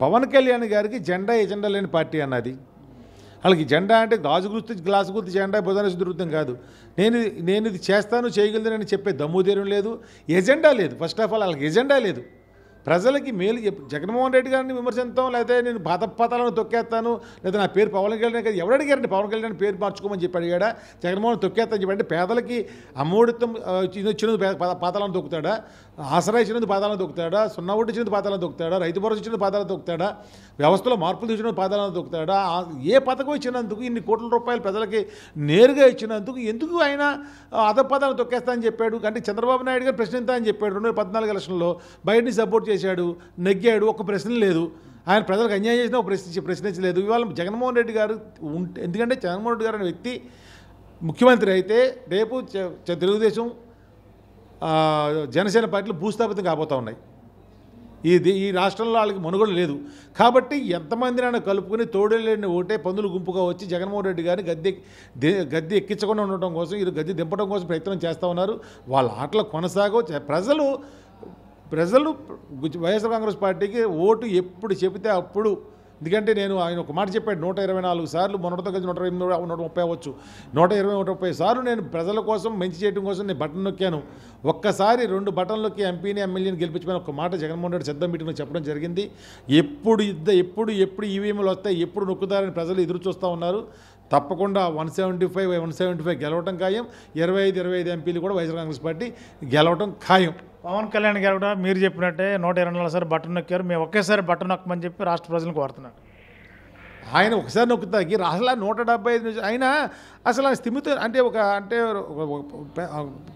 పవన్ కళ్యాణ్ గారికి ఎజెండా లేని పార్టీ అన్నది. వాళ్ళకి జెండా అంటే గాజు గుర్తు గ్లాసు గుర్తు జెండా బుధనేసి దొరుకుతాం కాదు. నేను ఇది చేస్తాను చేయగలదని చెప్పే దమ్ముధైర్యం లేదు, ఎజెండా లేదు. ఫస్ట్ ఆఫ్ ఆల్ వాళ్ళకి ఎజెండా లేదు. ప్రజలకి మేలు జగన్మోహన్ రెడ్డి గారిని విమర్శిస్తాం, లేకపోతే నేను పాతాలను తొక్కేస్తాను, లేదా నా పేరు పవన్ కళ్యాణ్ కదా. ఎవరు అడిగారండి పవన్ కళ్యాణ్ పేరు మార్చుకోమని చెప్పి అడిగాడా? జగన్మోహన్ తొక్కేస్తాను చెప్పండి. పేదలకి అమ్మఒడితం ఇచ్చినది పాతాలను తొక్కుతాడా? ఆసరా ఇచ్చినది పాతాలను తొక్కుతాడా? సున్నా ఓటు ఇచ్చినది పాతాలను తొక్కుతాడా? రైతు భరోసా ఇచ్చినది పాతాలను తొక్కుతాడా? వ్యవస్థలో మార్పులు తెచ్చినది పాతాలను తొక్కుతాడా? ఏ పథకం ఇచ్చినందుకు ఇన్ని కోట్ల రూపాయలు ప్రజలకి నేరుగా ఇచ్చినందుకు ఎందుకు ఆయన అధపదాలను తొక్కేస్తా అని చెప్పాడు? అంటే చంద్రబాబు నాయుడు గారు ప్రశ్నిస్తా అని చెప్పాడు. 2014 ఎలక్షన్లో బయటని సపోర్ట్ చేశాడు, నెగ్గాడు, ఒక్క ప్రశ్న లేదు. ఆయన ప్రజలకు అన్యాయం చేసినా ఒక ప్రశ్నించలేదు. ఇవాళ జగన్మోహన్ రెడ్డి గారు ఎందుకంటే జగన్మోహన్ రెడ్డి గారు అనే వ్యక్తి ముఖ్యమంత్రి అయితే రేపు తెలుగుదేశం జనసేన పార్టీలు భూస్థాపితం కాబోతూ ఉన్నాయి. ఈ రాష్ట్రంలో వాళ్ళకి మనుగడ లేదు. కాబట్టి ఎంతమందినైనా కలుపుకొని తోడలేని ఓటే పందులు గుంపుగా వచ్చి జగన్మోహన్ రెడ్డి గారిని గద్దె ఎక్కించకుండా ఉండటం కోసం, ఇది గద్దె దింపడం కోసం ప్రయత్నం చేస్తూ ఉన్నారు. వాళ్ళ ఆటలు కొనసాగో. ప్రజలు వైఎస్ఆర్ కాంగ్రెస్ పార్టీకి ఓటు ఎప్పుడు చెబితే అప్పుడు. ఎందుకంటే ఆయన ఒక మాట చెప్పాడు, 124 సార్లు మొన్నటితో కలిసి 130 అవ్వచ్చు, 120-130 సార్లు నేను ప్రజల కోసం మంచి చేయడం కోసం నేను బటన్ నొక్కాను. ఒక్కసారి 2 బటన్లు నొక్కి ఎంపీని ఎమ్మెల్యేని గెలిపించమని ఒక మాట జగన్మోహన్ రెడ్డి సిద్ధం మీటింగ్లో చెప్పడం జరిగింది. ఎప్పుడు ఈవీఎంలు వస్తాయి, ఎప్పుడు నొక్కుతారని ప్రజలు ఎదురు చూస్తూ ఉన్నారు. తప్పకుండా 175 గెలవటం ఖాయం. 25 ఎంపీలు కూడా వైఎస్ఆర్ కాంగ్రెస్ పార్టీ గెలవటం ఖాయం. పవన్ కళ్యాణ్ గారు కూడా మీరు చెప్పినట్టే 124 సార్లు బటన్ నొక్కారు. మేము ఒకేసారి బటన్ నొక్కమని చెప్పి రాష్ట్ర ప్రజలను కోరుతున్నాడు. ఆయన ఒకసారి నొక్కుతాకి అసలు 175 అసలు ఆ స్థిమితం అంటే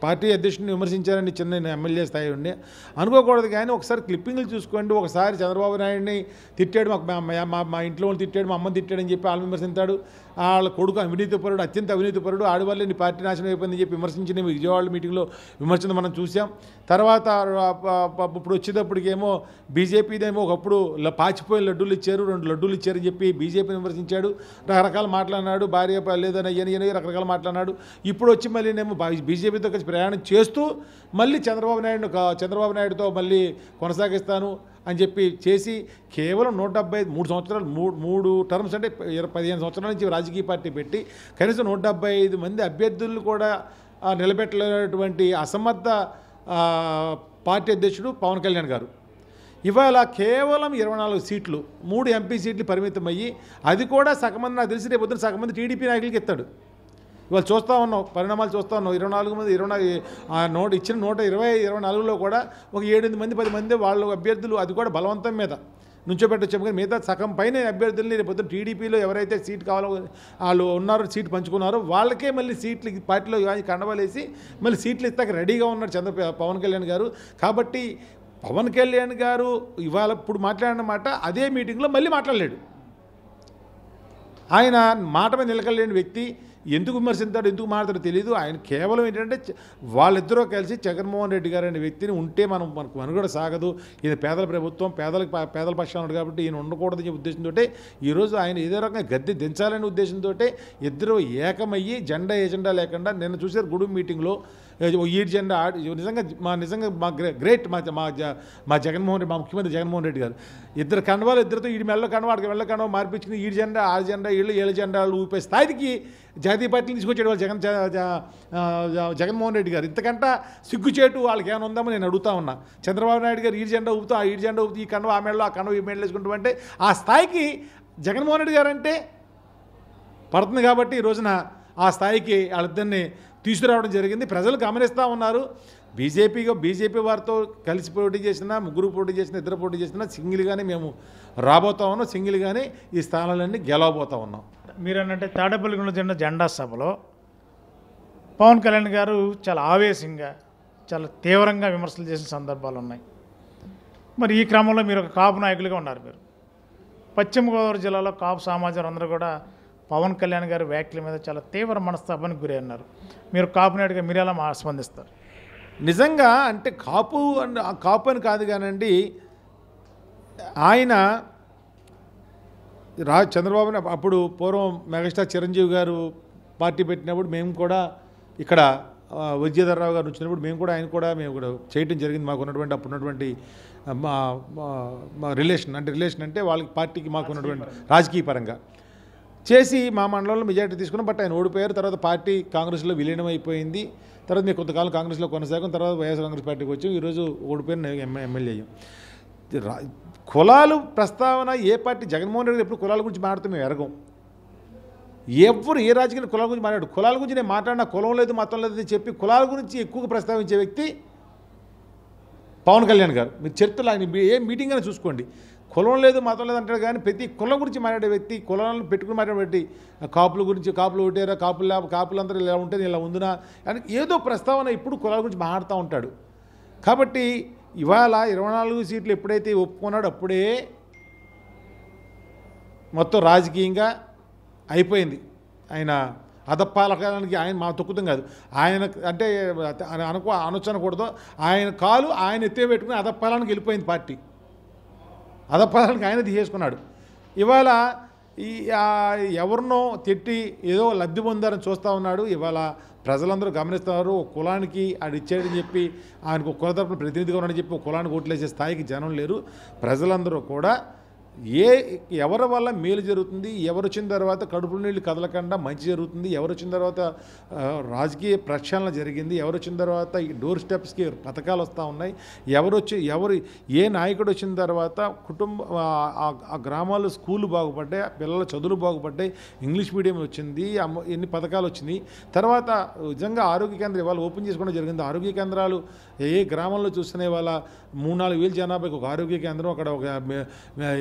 పార్టీ అధ్యక్షుడిని విమర్శించారని చిన్న ఎమ్మెల్యే స్థాయి ఉండి అనుకోకూడదు. కానీ ఒకసారి క్లిప్పింగ్లు చూసుకోండి. ఒకసారి చంద్రబాబు నాయుడిని తిట్టాడు, మా ఇంట్లో వాళ్ళు తిట్టాడు, మా అమ్మని తిట్టాడని చెప్పి వాళ్ళు విమర్శించాడు. వాళ్ళ కొడుకు అవినీతిపరుడు, అత్యంత అవినీతిపరుడు, ఆడవాళ్ళే నీ పార్టీ నాశనం అయిపోయిందని చెప్పి విమర్శించిన విజయవాడ మీటింగ్లో విమర్శన మనం చూసాం. తర్వాత ఇప్పుడు వచ్చేటప్పటికేమో బీజేపీదేమో ఒకప్పుడు పాచిపోయిన లడ్డూలు ఇచ్చారు, 2 లడ్డూలు ఇచ్చారని చెప్పి బీజేపీని విమర్శించాడు. రకరకాలు మాట్లాడినాడు, భార్య లేదని అని రకరకాలు మాట్లాడినాడు. ఇప్పుడు వచ్చి మళ్ళీ నేను బీజేపీతో కలిసి ప్రయాణం చేస్తూ మళ్ళీ చంద్రబాబు నాయుడుతో మళ్ళీ కొనసాగిస్తాను అని చెప్పి చేసి కేవలం 173 సంవత్సరాలు 3 టర్మ్స్ అంటే 15 సంవత్సరాల నుంచి రాజకీయ పార్టీ పెట్టి కనీసం 175 మంది అభ్యర్థులను కూడా నిలబెట్టలేనటువంటి అసమర్థ పార్టీ అధ్యక్షుడు పవన్ కళ్యాణ్ గారు ఇవాళ కేవలం 24 సీట్లు, 3 ఎంపీ సీట్లు పరిమితం అయ్యి, అది కూడా సగమంది నాకు తెలిసి రేపు సగమంది టీడీపీ నాయకులకి ఎత్తాడు. ఇవాళ చూస్తూ ఉన్నాం, పరిణామాలు చూస్తూ ఉన్నాం. 24 మంది ఇచ్చిన 124లో కూడా ఒక 7-8 మంది 10 మంది వాళ్ళు అభ్యర్థులు, అది కూడా బలవంతం మీద నుంచోబెట్టొచ్చాము. కానీ మిగతా సగం పైన అభ్యర్థుల్ని రేపు టీడీపీలో ఎవరైతే సీట్ కావాలో వాళ్ళు ఉన్నారో, సీట్ పంచుకున్నారో వాళ్ళకే మళ్ళీ సీట్లు పార్టీలో కండవాలేసి మళ్ళీ సీట్లు ఇస్తాక రెడీగా ఉన్నాడు పవన్ కళ్యాణ్ గారు. కాబట్టి పవన్ కళ్యాణ్ గారు ఇవాళ ఇప్పుడు మాట్లాడిన మాట అదే మీటింగ్లో మళ్ళీ మాట్లాడలేడు. ఆయన మాట మీద నిలకలేని వ్యక్తి. ఎందుకు విమర్శించాడు, ఎందుకు మాట్లాడతాడో తెలియదు. ఆయన కేవలం ఏంటంటే వాళ్ళిద్దరూ కలిసి జగన్మోహన్ రెడ్డి గారు అనే వ్యక్తిని ఉంటే మనకు మనుగడ సాగదు, ఇది పేదల ప్రభుత్వం, పేదల పక్షాన కాబట్టి ఈయన ఉండకూడదనే ఉద్దేశంతో ఈరోజు ఆయన ఏదో రకంగా గద్దె దించాలనే ఉద్దేశంతో ఇద్దరు ఏకమయ్యి ఎజెండా లేకుండా నిన్న చూసారు గూడూరు మీటింగ్లో ఈ జెండా నిజంగా మా గ్రేట్ మా జగన్మోహన్ రెడ్డి, మా ముఖ్యమంత్రి జగన్మోహన్ రెడ్డి గారు ఇద్దరు కండవాళ్ళు, ఇద్దరితో ఈ మెల్ల కండవ ఆడికి మెల్ల కండవ మార్పించుకుని ఈ జెండా ఆ జెండా ఏళ్ళ జెండాలు ఊపే స్థాయికి జాతీయ పార్టీని తీసుకొచ్చాడు వాళ్ళు జగన్మోహన్ రెడ్డి గారు. ఇంతకంటే సిగ్గుచేటు వాళ్ళకి ఏమైనా ఉందామని నేను అడుగుతా ఉన్నా. చంద్రబాబు నాయుడు గారు ఈ జెండా ఊపుతూ ఆ జెండా ఊపుతూ ఈ కండవ ఆ మెడలో ఆ కండవ ఈ మెడలు వేసుకుంటూ అంటే ఆ స్థాయికి జగన్మోహన్ రెడ్డి గారు అంటే పడుతుంది. కాబట్టి ఈ రోజున ఆ స్థాయికి వాళ్ళిద్దరిని తీసుకురావడం జరిగింది. ప్రజలు గమనిస్తూ ఉన్నారు. బీజేపీ వారితో కలిసి పోటీ చేసినా, ముగ్గురు పోటీ చేసినా, ఇద్దరు పోటీ చేసినా సింగిల్గానే మేము రాబోతా ఉన్నాం, సింగిల్గానే ఈ స్థానాలన్నీ గెలవబోతూ ఉన్నాం. మీరన్నంటే తాడేపల్లిగూడెంలో జరిగిన జెండా సభలో పవన్ కళ్యాణ్ గారు చాలా ఆవేశంగా, చాలా తీవ్రంగా విమర్శలు చేసిన సందర్భాలు ఉన్నాయి. మరి ఈ క్రమంలో మీరు ఒక కాపు నాయకులుగా ఉన్నారు. మీరు పశ్చిమ గోదావరి జిల్లాలో కాపు సమాజం అందరూ కూడా పవన్ కళ్యాణ్ గారి వ్యాఖ్యల మీద చాలా తీవ్ర మనస్తాపానికి గురి అన్నారు. మీరు కాపు నాయుడుగా మీరు ఎలా స్పందిస్తారు? నిజంగా అంటే కాపు అని కాదు కానండి, ఆయన చంద్రబాబు అప్పుడు పూర్వం మెగాస్టార్ చిరంజీవి గారు పార్టీ పెట్టినప్పుడు మేము కూడా ఇక్కడ విజయధర్రావు గారు వచ్చినప్పుడు మేము కూడా చేయటం జరిగింది. మాకు ఉన్నటువంటి అప్పుడు ఉన్నటువంటి మా రిలేషన్ అంటే వాళ్ళకి పార్టీకి మాకు ఉన్నటువంటి రాజకీయ పరంగా చేసి మా మండలంలో మెజారిటీ తీసుకున్నాం. బట్ ఆయన ఓడిపోయారు. తర్వాత పార్టీ కాంగ్రెస్లో విలీనం అయిపోయింది. తర్వాత మేము కొంతకాలం కాంగ్రెస్లో కొనసాగాం. తర్వాత వైఎస్ఆర్ కాంగ్రెస్ పార్టీకి వచ్చాం. ఈరోజు ఓడిపోయిన ఎమ్మెల్యే అయ్యాం. కులాలు ప్రస్తావన ఏ పార్టీ జగన్మోహన్ రెడ్డి ఎప్పుడు కులాల గురించి మాట్లాడుతూ మేము ఎరగం. ఎవరు ఏ రాజకీయ కులాల గురించి మాట్లాడు, కులాల గురించి నేను మాట్లాడినా కులం లేదు మతం లేదు అని చెప్పి కులాల గురించి ఎక్కువగా ప్రస్తావించే వ్యక్తి పవన్ కళ్యాణ్ గారు. మీరు చరిత్రలో ఆయన ఏ మీటింగ్ అయినా చూసుకోండి, కులం లేదు మతం లేదు అంటాడు. కానీ ప్రతి కులం గురించి మాట్లాడే వ్యక్తి, కులాలను పెట్టుకుని మాట్లాడే వ్యక్తి, కాపుల గురించి కాపులు ఒకటేరా, కాపులందరూ ఇలా ఉంటే ఇలా ఉందినా అని ఏదో ప్రస్తావన ఇప్పుడు కులాల గురించి మాట్లాడుతూ ఉంటాడు. కాబట్టి ఇవాళ 24 సీట్లు ఎప్పుడైతే ఒప్పుకున్నాడో అప్పుడే మొత్తం రాజకీయంగా అయిపోయింది. ఆయన అదప్పాలకానికి ఆయన మా తొక్కుతం కాదు, ఆయన అంటే అనొచ్చనకూడదు, ఆయన కాలు ఆయన ఎత్తే పెట్టుకుని అదప్పాలానికి వెళ్ళిపోయింది పార్టీ. అదప్పాలానికి ఆయన తీసేసుకున్నాడు. ఇవాళ ఎవరినో తిట్టి ఏదో లబ్ధి పొందారని చూస్తూ ఉన్నాడు. ఇవాళ ప్రజలందరూ గమనిస్తున్నారు. ఒక కులానికి ఆడు ఇచ్చాడని చెప్పి ఆయనకు కుల తరపున ప్రతినిధిగా ఉన్నాడని చెప్పి ఒక కులానికి ఓట్లేసే స్థాయికి జనం లేరు. ప్రజలందరూ కూడా ఎవరి వల్ల మేలు జరుగుతుంది, ఎవరు వచ్చిన తర్వాత కడుపుల నీళ్ళు కదలకుండా మంచి జరుగుతుంది, ఎవరు వచ్చిన తర్వాత రాజకీయ ప్రక్షాళన జరిగింది, ఎవరు వచ్చిన తర్వాత ఈ డోర్ స్టెప్స్కి పథకాలు వస్తూ ఉన్నాయి, ఏ నాయకుడు వచ్చిన తర్వాత ఆ గ్రామాల్లో స్కూళ్ళు బాగుపడ్డాయి, పిల్లల చదువులు బాగుపడ్డాయి, ఇంగ్లీష్ మీడియం వచ్చింది, ఎన్ని పథకాలు వచ్చినాయి. తర్వాత నిజంగా ఆరోగ్య కేంద్రం ఇవాళ ఓపెన్ చేసుకోవడం జరిగింది. ఆరోగ్య కేంద్రాలు ఏ గ్రామంలో చూస్తున్న వాళ్ళ 3-4 వేల జనాభాకి ఒక ఆరోగ్య కేంద్రం, అక్కడ ఒక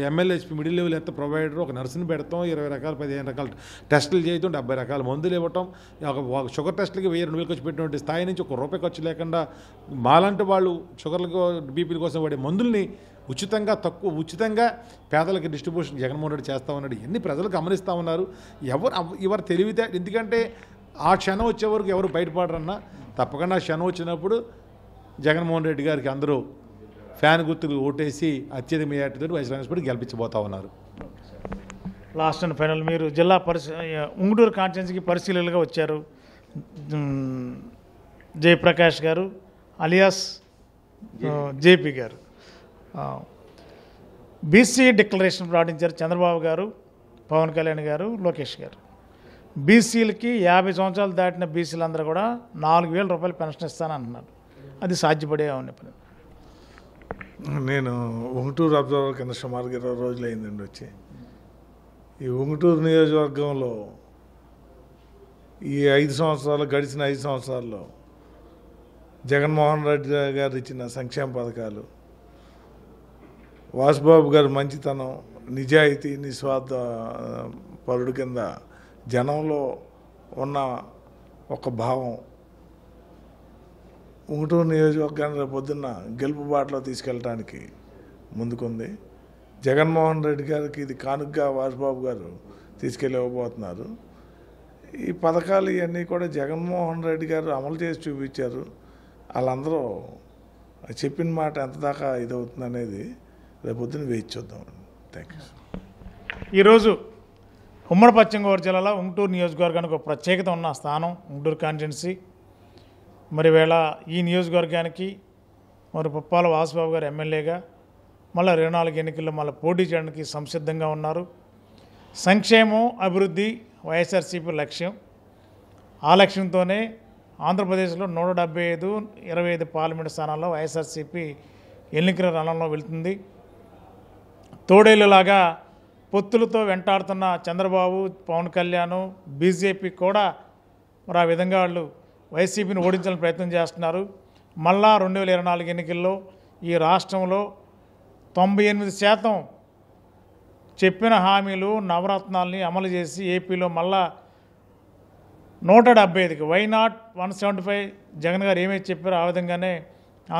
ఎమ్మెల్యే MLHP మిడిల్ లెవెల్ ఎంత ప్రొవైడర్, ఒక నర్సుని పెడతాం, 20 రకాలు 15 రకాల టెస్టులు చేయటం, 70 రకాల మందులు ఇవ్వటం, ఒక షుగర్ టెస్టులకి 1000-2000 ఖర్చు పెట్టినటువంటి స్థాయి నుంచి ₹1 ఖర్చు లేకుండా మాలాంటి వాళ్ళు షుగర్లకు బీపీల కోసం వాడే మందుల్ని ఉచితంగా పేదలకు డిస్ట్రిబ్యూషన్ జగన్మోహన్ రెడ్డి చేస్తూ ఉన్నాడు. ఎన్ని ప్రజలు గమనిస్తూ ఉన్నారు. ఎవరు తెలివితే, ఎందుకంటే ఆ క్షణం వచ్చే వరకు ఎవరు బయటపడరన్నా, తప్పకుండా క్షణం వచ్చినప్పుడు జగన్మోహన్ రెడ్డి గారికి అందరూ ఫ్యాన్ గుర్తులు ఓటేసి అత్యధిక మెజార్టీతో వైఎస్ రాజేశ్వరి గారికి ఉన్నారు. లాస్ట్ అండ్ ఫైనల్, మీరు జిల్లా ఉంగుటూరు కాన్స్టిట్యున్సీకి పరిశీలనగా వచ్చారు. జయప్రకాష్ గారు అలియాస్ జేపీ గారు బీసీ డిక్లరేషన్ ప్రకటించారు. చంద్రబాబు గారు, పవన్ కళ్యాణ్ గారు, లోకేష్ గారు. బీసీలకి 50 సంవత్సరాలు దాటిన బీసీలందరూ కూడా ₹4,000 పెన్షన్ ఇస్తానంటున్నారు. అది సాధ్యపడే ఉన్న పని. నేను ఉంగుటూరు అబ్జర్వర్ కింద సుమారుగా 20 రోజులు అయిందండి వచ్చి. ఈ ఉంగుటూరు నియోజకవర్గంలో ఈ గడిచిన 5 సంవత్సరాల్లో జగన్మోహన్ రెడ్డి గారు ఇచ్చిన సంక్షేమ పథకాలు, వాసుబాబు గారి మంచితనం, నిజాయితీ, నిస్వార్థ పరుడు కింద జనంలో ఉన్న ఒక భావం ఉంగుటూరు నియోజకవర్గాన్ని రేపు పొద్దున్న గెలుపు బాటలో తీసుకెళ్ళడానికి ముందుకుంది. జగన్మోహన్ రెడ్డి గారికి ఇది కానుకగా వాసుబాబు గారు తీసుకెళ్ళిపోతున్నారు. ఈ పథకాలు ఇవన్నీ కూడా జగన్మోహన్ రెడ్డి గారు అమలు చేసి చూపించారు. వాళ్ళందరూ చెప్పిన మాట ఎంత దాకా ఇదవుతుంది అనేది రేపు పొద్దున్న వేచి చూద్దాం. Thank you. ఈరోజు ఉమ్మడి పశ్చిమ గోదావరి జిల్లాలో ఉంగుటూరు నియోజకవర్గానికి ఒక ప్రత్యేకత ఉన్న స్థానం ఉంగుటూరు కాన్స్టిట్యున్సీ. మరి వేళ ఈ నియోజకవర్గానికి మరి పుప్పాల వాసుబాబు గారు ఎమ్మెల్యేగా మళ్ళీ 24 ఎన్నికల్లో మళ్ళీ పోటీ చేయడానికి సంసిద్ధంగా ఉన్నారు. సంక్షేమం, అభివృద్ధి వైఎస్ఆర్సీపీ లక్ష్యం. ఆ లక్ష్యంతోనే ఆంధ్రప్రదేశ్లో 175, 25 పార్లమెంటు స్థానాల్లో వైఎస్ఆర్సీపీ ఎన్నికల రణంలో వెళుతుంది. తోడేళ్ళలాగా పొత్తులతో వెంటాడుతున్న చంద్రబాబు, పవన్ కళ్యాణ్, బీజేపీ కూడా మరి ఆ విధంగా వాళ్ళు వైసీపీని ఓడించాలని ప్రయత్నం చేస్తున్నారు. మళ్ళా 2024 ఎన్నికల్లో ఈ రాష్ట్రంలో 98% చెప్పిన హామీలు, నవరత్నాల్ని అమలు చేసి ఏపీలో మళ్ళా 175కి వై నాట్ 175 జగన్ గారు ఏమైతే చెప్పారో ఆ విధంగానే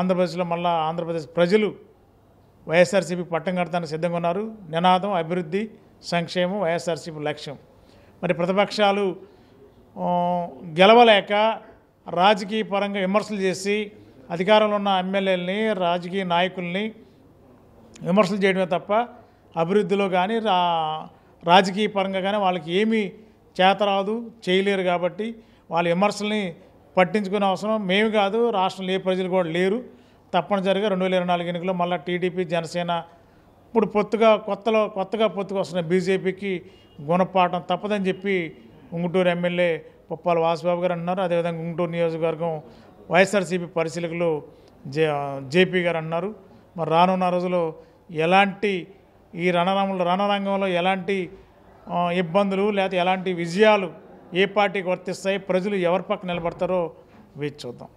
ఆంధ్రప్రదేశ్లో మళ్ళా ఆంధ్రప్రదేశ్ ప్రజలు వైఎస్ఆర్సీపీ పట్టం కడతానికి సిద్ధంగా ఉన్నారు. నినాదం అభివృద్ధి, సంక్షేమం వైఎస్ఆర్సీపీ లక్ష్యం. మరి ప్రతిపక్షాలు గెలవలేక రాజకీయ పరంగా విమర్శలు చేసి అధికారంలో ఉన్న ఎమ్మెల్యేలని, రాజకీయ నాయకుల్ని విమర్శలు చేయడమే తప్ప అభివృద్ధిలో కానీ రాజకీయ పరంగా కానీ వాళ్ళకి ఏమీ చేతరాదు, చేయలేరు. కాబట్టి వాళ్ళ విమర్శల్ని పట్టించుకునే అవసరం మేము కాదు, రాష్ట్రంలో ఏ ప్రజలు కూడా లేరు. తప్పనిసరిగా 2024 ఎన్నికల్లో మళ్ళీ టీడీపీ, జనసేన ఇప్పుడు కొత్తగా వస్తున్న బీజేపీకి గుణపాఠం తప్పదని చెప్పి ఉంగుటూరు ఎమ్మెల్యే పుప్పాల వాసుబాబు గారు అంటున్నారు. అదేవిధంగా ఉంగుటూరు నియోజకవర్గం వైఎస్ఆర్సీపీ పరిశీలకులు జేపీ గారు అన్నారు. మరి రానున్న రోజుల్లో ఎలాంటి ఈ రణరంగంలో ఎలాంటి ఇబ్బందులు లేకపోతే ఎలాంటి విజయాలు ఏ పార్టీకి వర్తిస్తాయి, ప్రజలు ఎవరి పక్క నిలబడతారో వేచి చూద్దాం.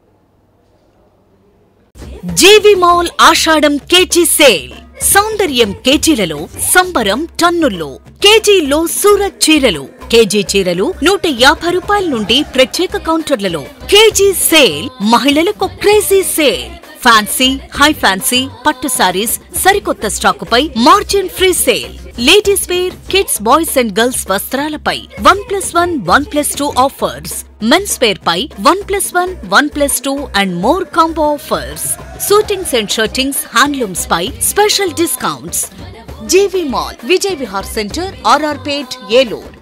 జీవి మాల్ ఆషాఢం కేజీ సేల్. సౌందర్యం కేజీలలో, సంబరం టన్నుల్లో. కేజీలో సూరత్ చీరలు, కేజీ చీరలు ₹150 నుండి ప్రత్యేక కౌంటర్లలో. KG sale. మహిళలకు crazy sale. Fancy, high fancy, పట్టు సారీస్ సరికొత్త స్టాకుపై margin free sale. Ladies wear, kids, boys and girls వస్త్రాలపై 1+1, 1+2 ఆఫర్స్. మెన్స్ వేర్ పై 1+1, 1+2 and more combo offers. Suitings and shirtings, handlooms పై special discounts. GV mall, Vijay Vihar centre, RR Pet, Eluru.